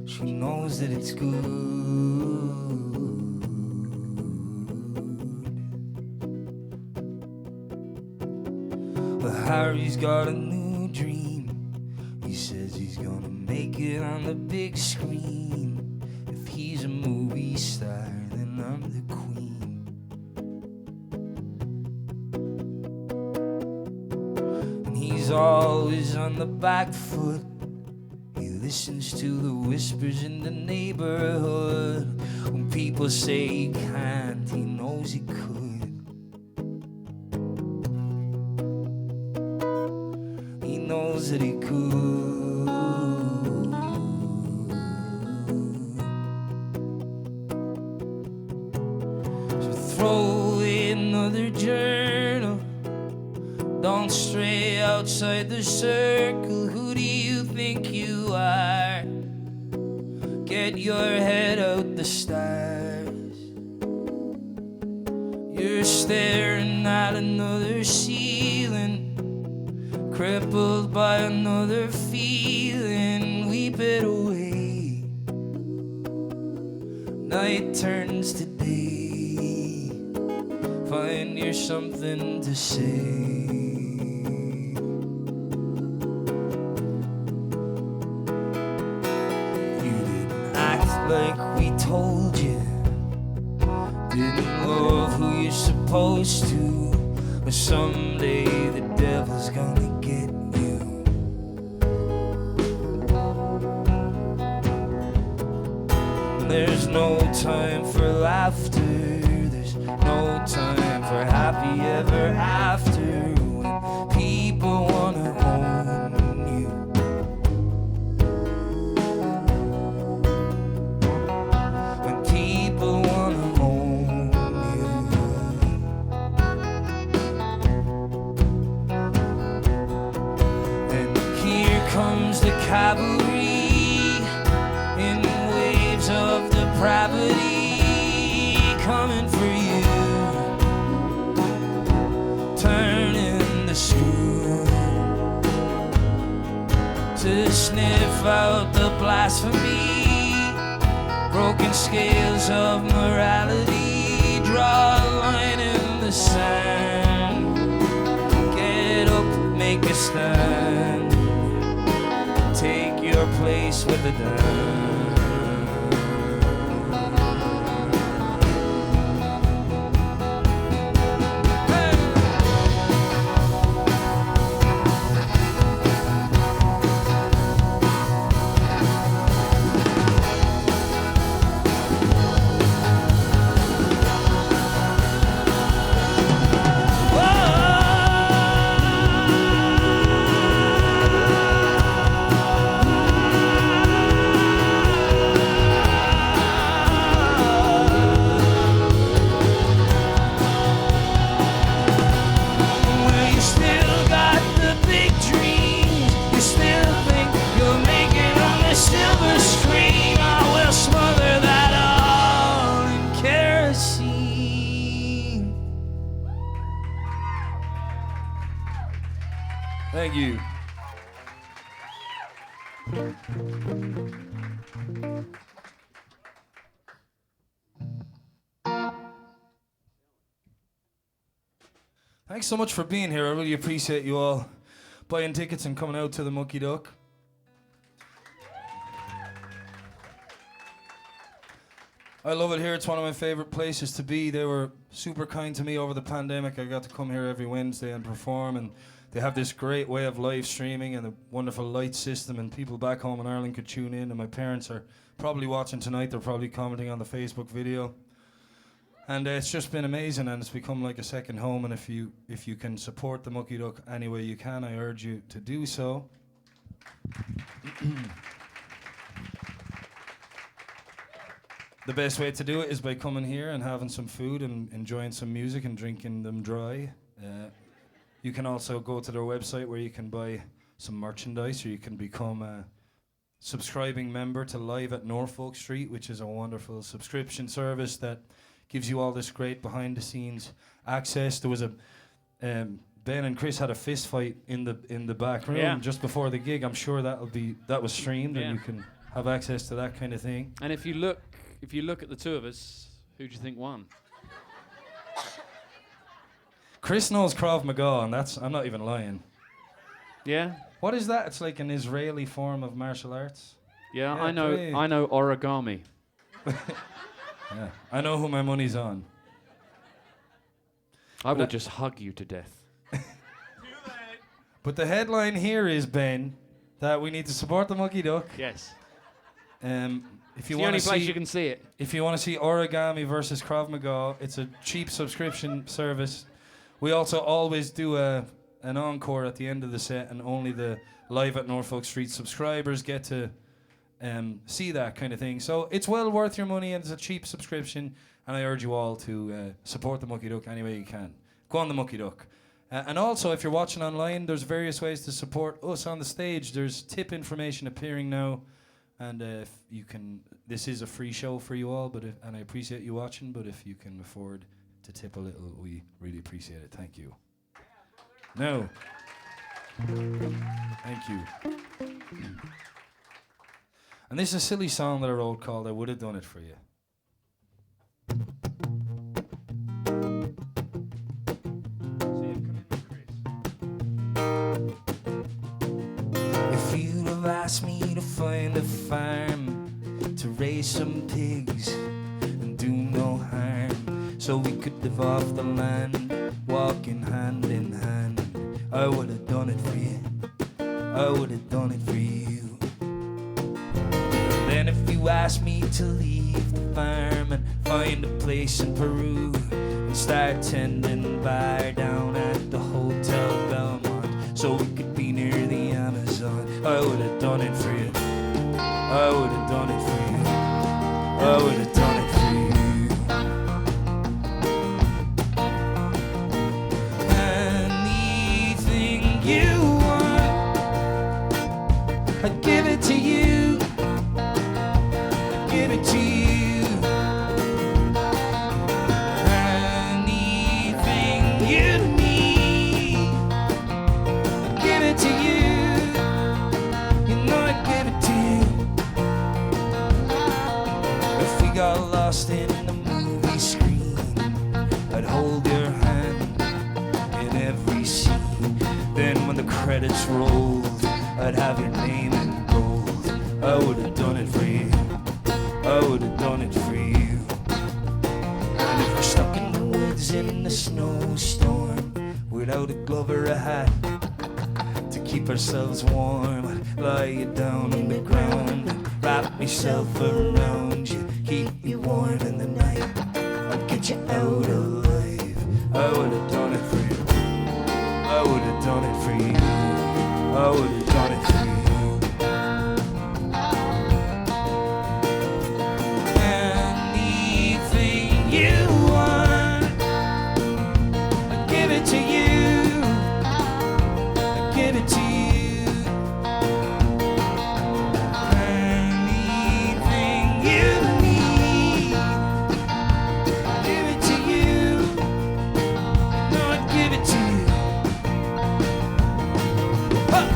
She knows that it's good. But Harry's got a new dream. He says he's gonna make it on the big screen. If he's a movie star, then I'm the queen. And he's always on the back foot. He listens to the whispers in the neighborhood. When people say he can't, he knows he could. He knows that he could. So throw away another journal. Don't stray outside the circle. Who do you think you are? Get your head out the stars. You're staring at another ceiling, crippled by another feeling. Weep it away. Night turns to day. Find your something to say. hold you. Didn't love who you're supposed to. But someday the devil's gonna get you. There's no time for laughter. There's no time for happy ever after. When people wanna own you. When people wanna own you. And here comes the cavalry in waves of depravity, coming for you, turning the screw to sniff out the blasphemy, broken scales of morality, draw a line in the sand, get up, make a stand, take your place with the damned. Thank you. Thanks so much for being here. I really appreciate you all buying tickets and coming out to the Monkey Duck. I love it here. It's one of my favorite places to be. They were super kind to me over the pandemic. I got to come here every Wednesday and perform, and they have this great way of live streaming and a wonderful light system, and people back home in Ireland could tune in, and my parents are probably watching tonight. They're probably commenting on the Facebook video. And it's just been amazing, and it's become like a second home, and if you can support the Mucky Duck any way you can, I urge you to do so. The best way to do it is by coming here and having some food and enjoying some music and drinking them dry. You can also go to their website where you can buy some merchandise, or you can become a subscribing member to Live at Norfolk Street, which is a wonderful subscription service that gives you all this great behind-the-scenes access. There was a Ben and Chris had a fist fight in the back room just before the gig. I'm sure that was streamed, and you can have access to that kind of thing. And if you look at the two of us, who do you think won? Chris knows Krav Maga, and I'm not even lying. Yeah? What is that? It's like an Israeli form of martial arts. Yeah, Yeah, I know origami. Yeah, I know who my money's on. I will just hug you to death. But the headline here is, Ben, that we need to support the Mucky Duck. Yes. If you It's the want only to place see, you can see it. if you want to see Origami versus Krav Maga, it's a cheap subscription service. We also always do an encore at the end of the set, and only the Live at Norfolk Street subscribers get to see that kind of thing. So it's well worth your money, and it's a cheap subscription, and I urge you all to support the Mucky Duck any way you can. Go on the Mucky Duck. And also, if you're watching online, there's various ways to support us on the stage. There's tip information appearing now, and if you can, this is a free show for you all, and I appreciate you watching, but if you can afford to tip a little, we really appreciate it. Thank you. No. Thank you. And this is a silly song that I wrote called I Would Have Done It For You. If you'd have asked me to find a farm to raise some pigs, so we could live off the land, walking hand in hand. I would have done it for you. I would have done it for you. Then if you asked me to leave the farm and find a place in Peru and start tending bar down at the Hotel Belmont so we could be near the Amazon, I would have done it for you. I would have done it for you. I would have done it for you. Anything you want, I'd give it to you. I'd give it to you. Anything you need, I'd give it to you. You know I'd give it to you. If we got lost in the movie screen, I'd hold your hand in every scene. Then when the credits rolled, I'd have your name in gold. I would have done it for you. I would have done it for you. And if we're stuck in the woods in a snowstorm without a glove or a hat to keep ourselves warm, I'd lie you down on the ground and wrap myself around you, keep you warm in the night. I'd get you out alive. I would have done it for you. I would have done it for you. I would have done it for you. Anything you want, I'd give it to you. I'd give it to you. Anything you need, I'd give it to you. No, I'd give it to you. Huh.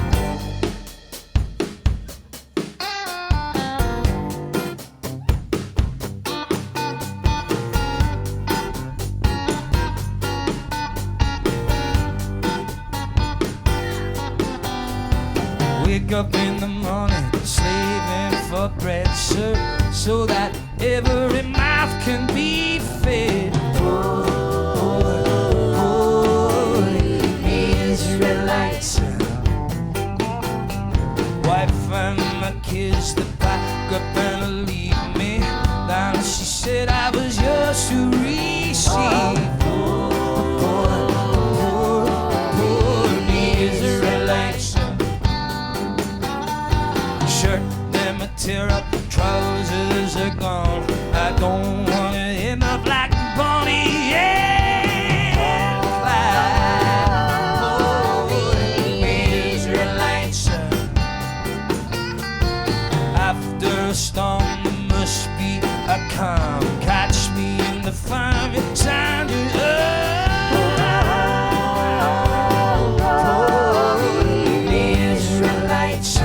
Wake up in the morning, slaving for bread, sir, so that every mouth can be fed. Israelites, wife and my kids that pack up and leave me. Then she said I was yours to receive. Israelites, shirt, them a tear up, trousers are gone. I don't wanna end up like Bonnie and Clyde. Israelites, after a storm there must be a calm. Catch me in the fire time to the Israelites.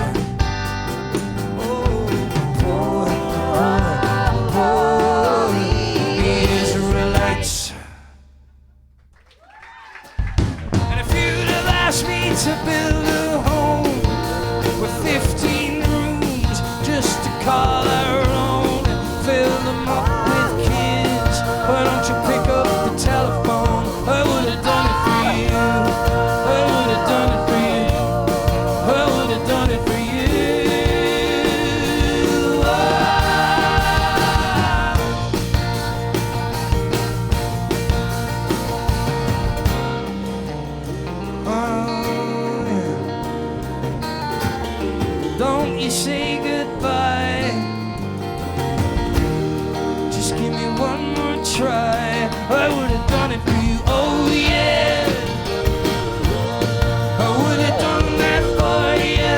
To build a home with 15 rooms just to call our own and fill them up with kids. Why don't you pick up the telephone? I would have done it for you. I would have done it for you. I would have done it for you. Don't you say goodbye. Just give me one more try. I would have done it for you. Oh yeah, I would have done that for you.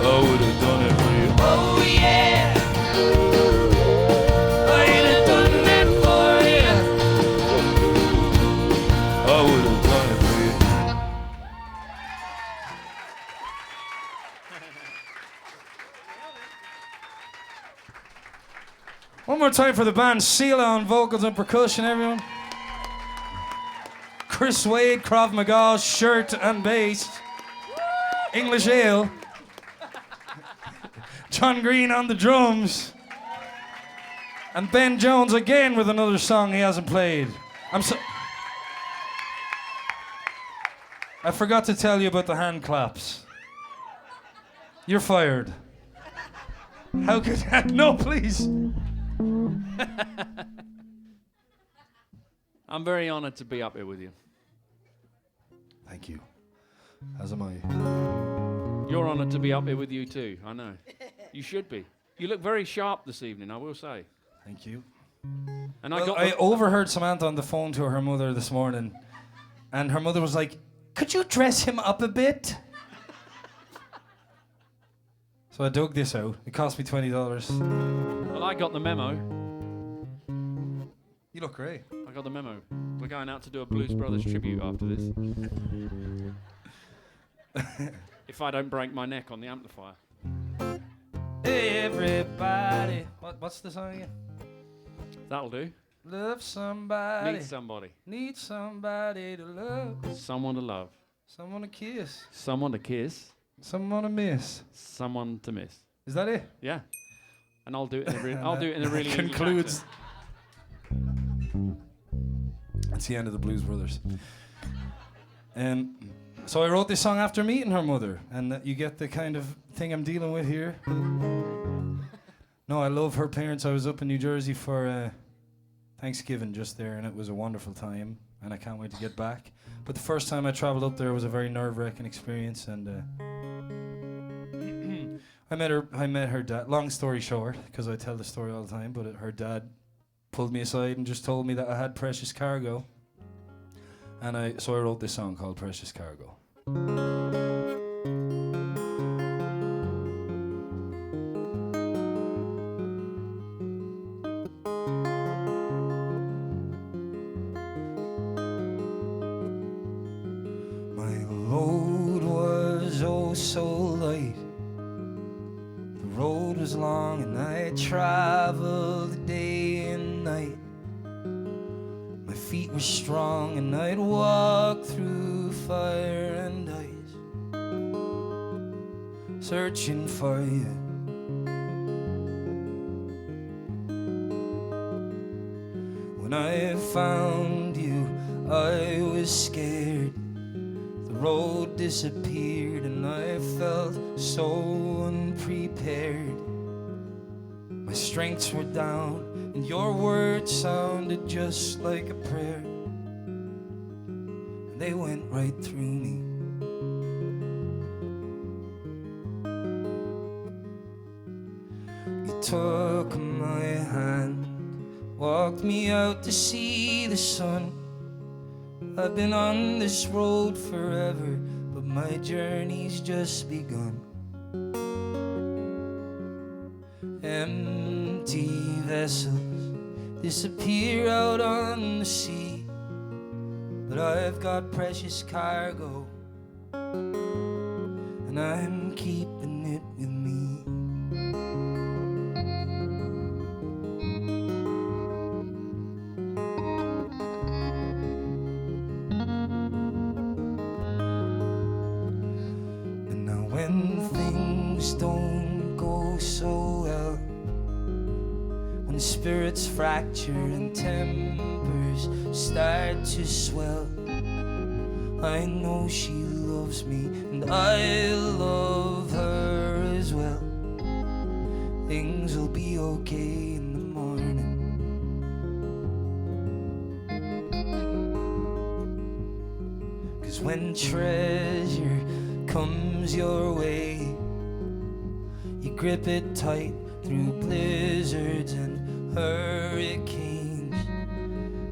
I would have done it for you. Oh yeah, I'd have done that for you. I would have done it for you. One more time for the band Sela on vocals and percussion, everyone. Chris Wade, Krav Maga, shirt and bass. English Ale. John Green on the drums. And Ben Jones again with another song he hasn't played. I forgot to tell you about the hand claps. You're fired. How could that? No, please. I'm very honoured to be up here with you. Thank you. As am I. You're honoured to be up here with you too. I know. You should be. You look very sharp this evening, I will say. Thank you. And Well, I overheard Samantha on the phone to her mother this morning, and her mother was like, "Could you dress him up a bit?" So I dug this out. It cost me $20. Well, I got the memo. You look great. I got the memo. We're going out to do a Blues Brothers tribute after this. If I don't break my neck on the amplifier. Everybody. What's the song again? That'll do. Love somebody. Need somebody. Need somebody to love. Someone to love. Someone to kiss. Someone to kiss. Someone to miss. Someone to miss. Is that it? Yeah. And I'll do it in a really English concludes. accent. That's the end of the Blues Brothers. So I wrote this song after meeting her mother, and you get the kind of thing I'm dealing with here. No, I love her parents. I was up in New Jersey for Thanksgiving just there, and it was a wonderful time, and I can't wait to get back. But the first time I traveled up there was a very nerve-wracking experience, and I met her dad. Long story short, because I tell the story all the time, but her dad pulled me aside and just told me that I had precious cargo, and so I wrote this song called Precious Cargo. My load was oh so light. The road was long and I traveled day and night. My feet were strong and I'd walk through fire and ice, searching for you. When I found you, I was scared. The road disappeared and I felt so unprepared. My strengths were down and your words sounded just like a prayer. And they went right through me. You took my hand, walked me out to see the sun. I've been on this road forever, but my journey's just begun. Empty vessels disappear out on the sea, but I've got precious cargo, and I'm keeping it with me. And now when things don't go so well, when spirits fracture and tempers start to swell, I know she loves me and I love her as well. Things will be okay in the morning. Cause when treasure comes your way, you grip it tight through blizzards and hurricanes.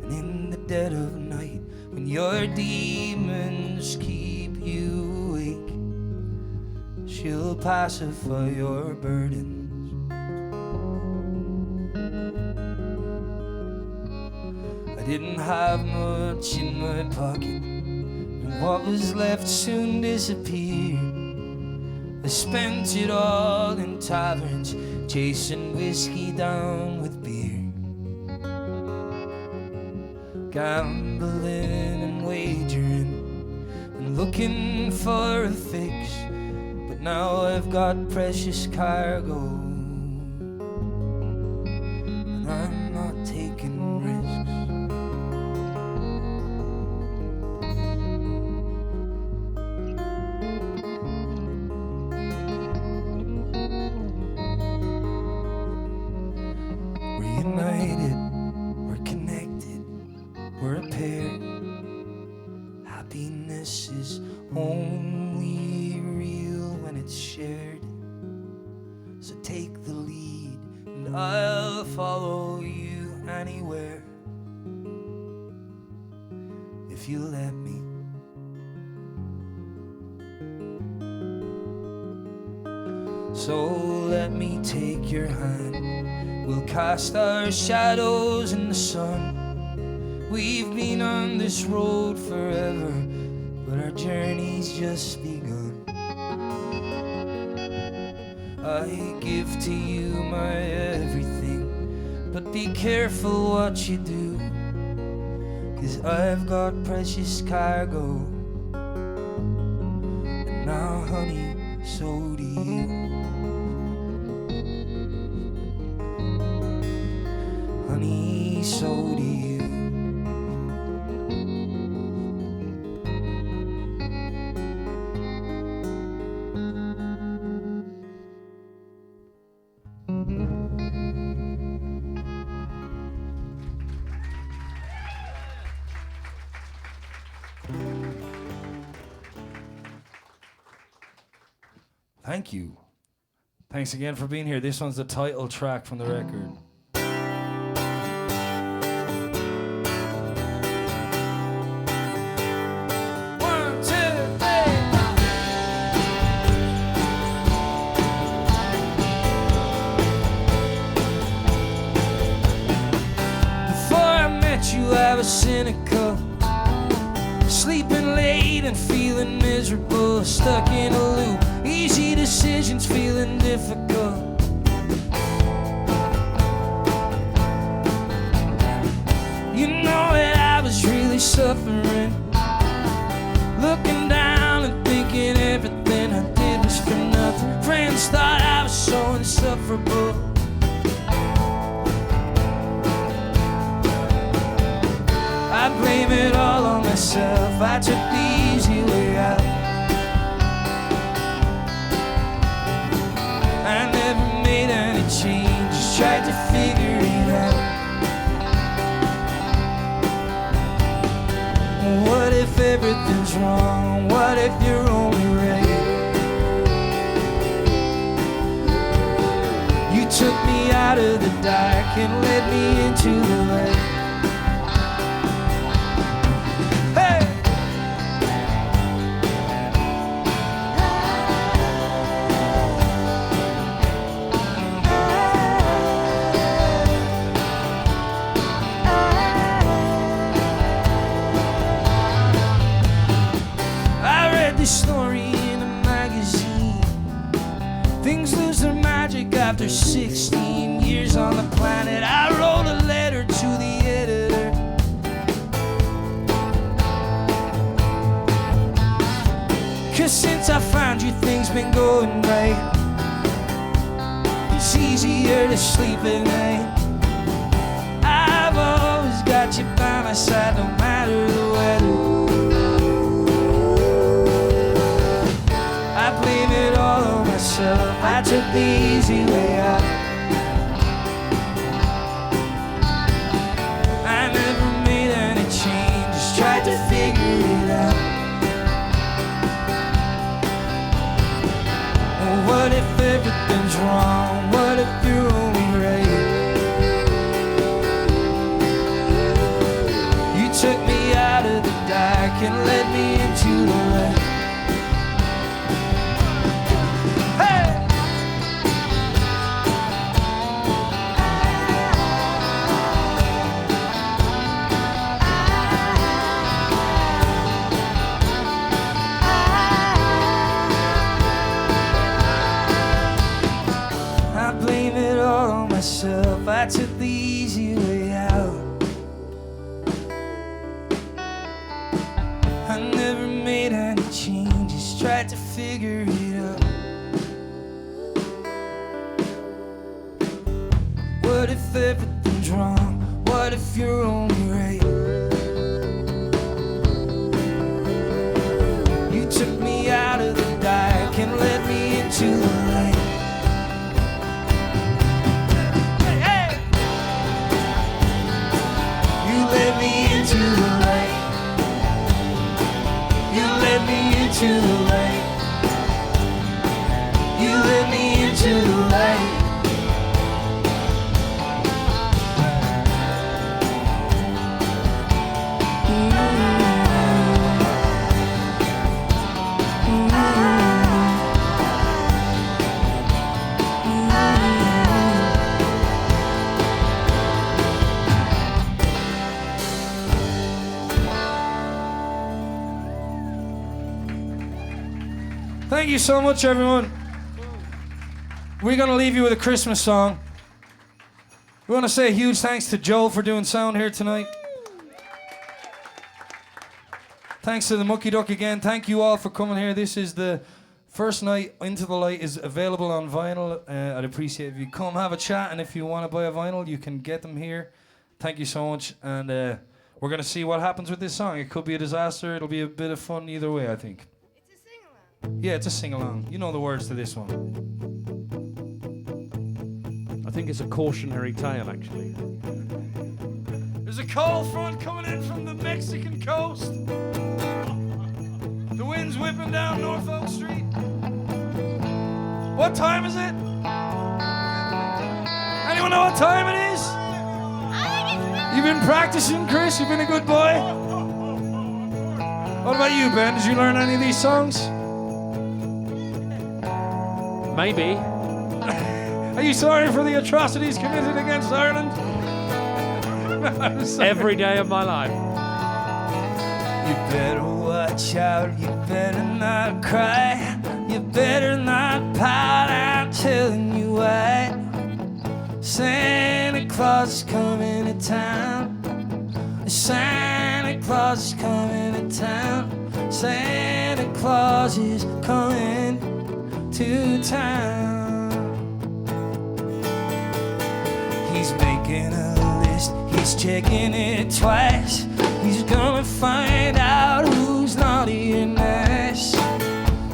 And in the dead of night, when your demons keep you awake, she'll pacify your burdens. I didn't have much in my pocket, and what was left soon disappeared. I spent it all in taverns, chasing whiskey down with beer, gambling and wagering and looking for a fix. But now I've got precious cargo, and and I'm not taking risks. We're united, we're connected, we're a pair. Happiness is only real when it's shared. So take the lead, and I'll follow you anywhere. If you let me. So let me take your hand. We'll cast our shadows in the sun. We've been on this road forever, but our journey's just begun. I give to you my everything, but be careful what you do, 'cause I've got precious cargo. And now, honey, so do you. Honey, so do you. Thank you. Thanks again for being here. This one's the title track from the record. One, two, three. Before I met you, I was cynical, sleeping late and feeling miserable, stuck in a loop. Easy decisions feeling difficult. You know that I was really suffering, looking down and thinking everything I did was for nothing. Friends thought I was so insufferable. I blame it all on myself. I took the easy way out. I never made any changes, tried to figure it out. What if everything's wrong? What if you're only right? You took me out of the dark and led me into the light. Story in a magazine. Things lose their magic after 16 years on the planet. I wrote a letter to the editor. Cause since I found you, things been going right. It's easier to sleep at night. I've always got you by my side, no matter the weather. I took the easy way out. I never made any changes, tried to figure it out. What if everything's wrong? What if you're only right? You took me out of the dark and led me into the light. I took the easy way out. I never made any changes, tried to figure it out. What if everything's if you're only right. You took me out of the dark and led me into the light. Hey, hey! You led me into the light. You led me into the light. You led me into the light. Thank you so much, everyone. We're going to leave you with a Christmas song. We want to say a huge thanks to Joel for doing sound here tonight. Thanks to the Mucky Duck again. Thank you all for coming here. This is the first night. Into the Light is available on vinyl. I'd appreciate if you come have a chat, and if you want to buy a vinyl, you can get them here. Thank you so much, and we're going to see what happens with this song. It could be a disaster. It'll be a bit of fun either way, I think. It's a sing-along. Yeah, it's a sing-along. You know the words to this one. I think it's a cautionary tale, actually. There's a cold front coming in from the Mexican coast. The wind's whipping down Norfolk Street. What time is it? Anyone know what time it is? You've been practicing, Chris? You've been a good boy? What about you, Ben? Did you learn any of these songs? Maybe. Are you sorry for the atrocities committed against Ireland? I'm sorry. Every day of my life. You better watch out, you better not cry, you better not pout, I'm telling you why. Santa Claus is coming to town. Santa Claus is coming to town. Santa Claus is coming to town. He's making a list, he's checking it twice. He's gonna find out who's naughty and nice.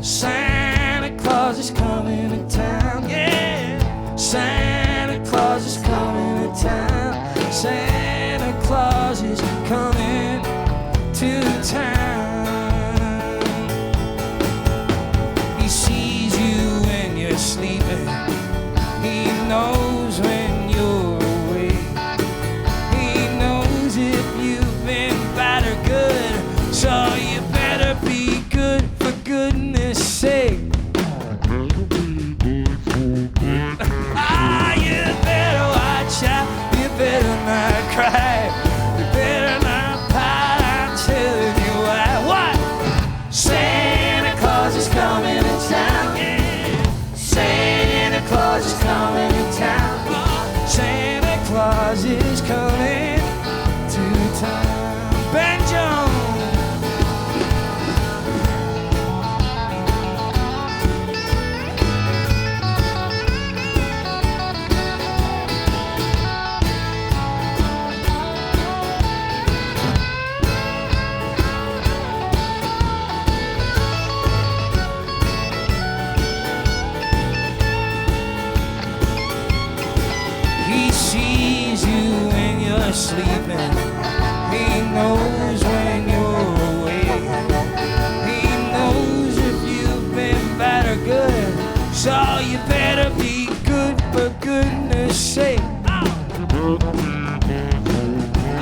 Santa Claus is coming to town, yeah. Santa Claus is coming to town. Santa Claus is coming to town. He sees you when you're sleeping. He knows when you're awake. He knows if you've been bad or good. So you better be good for goodness sake. Ah, you better watch out. You better not cry. You better not pout. I'm telling you why. What? Santa Claus is coming to town. Yeah. Santa Claus is coming to town. Santa Claus is coming to town. Ben Jones. He sees you when you're sleeping. He knows when you're awake. He knows if you've been bad or good. So you better be good for goodness sake.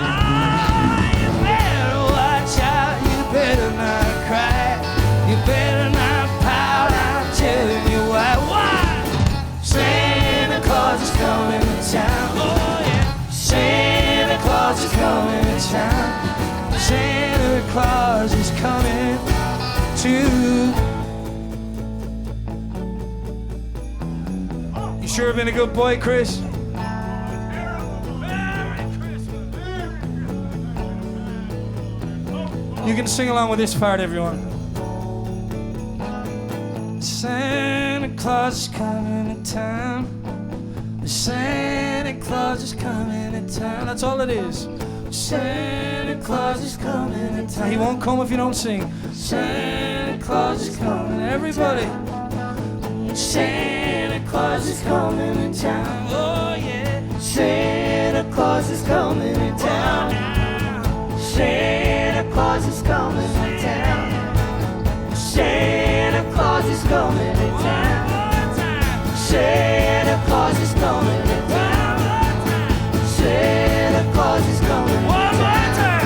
Ah, you better watch out. You better not cry. You better not pout. I'm telling you why. Why? Santa Claus is coming to town. Oh yeah. Santa Claus is coming to town. Santa Claus is coming to. You sure been a good boy, Chris? You can sing along with this part, everyone. Santa Claus is coming to town. Santa Claus is coming to town. That's all it is. Santa Claus is coming to town. He won't come if you don't sing. Santa Claus is coming. Everybody. Santa Claus is coming to town. Oh yeah. Santa Claus is coming to town. Santa Claus is coming to town. Santa Claus is coming to town. Santa Claus is coming to town. Santa Claus is coming to town.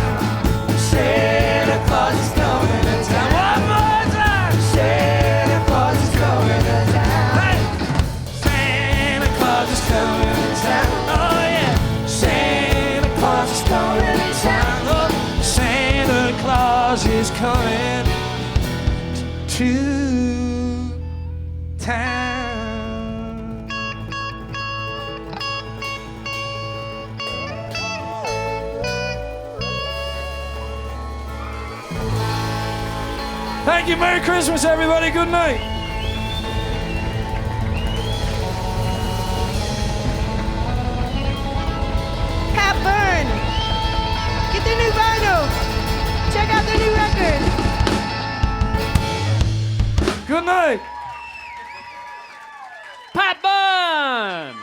Santa Claus is coming to town. One more time. Santa Claus is coming to town. Santa Claus is coming to town. Oh yeah. Santa Claus is coming to town. Oh, Santa Claus is coming to town. Thank you. Merry Christmas, everybody. Good night. Pat Byrne. Get their new vinyl. Check out their new record. Good night. Pat Byrne!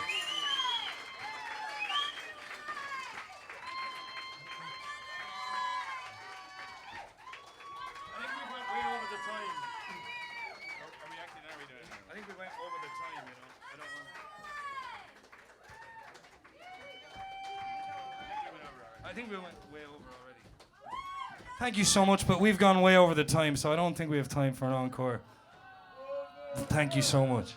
I think we went over the time, you know. I don't know. I think we went way over already. Thank you so much, but we've gone way over the time, so I don't think we have time for an encore. Thank you so much.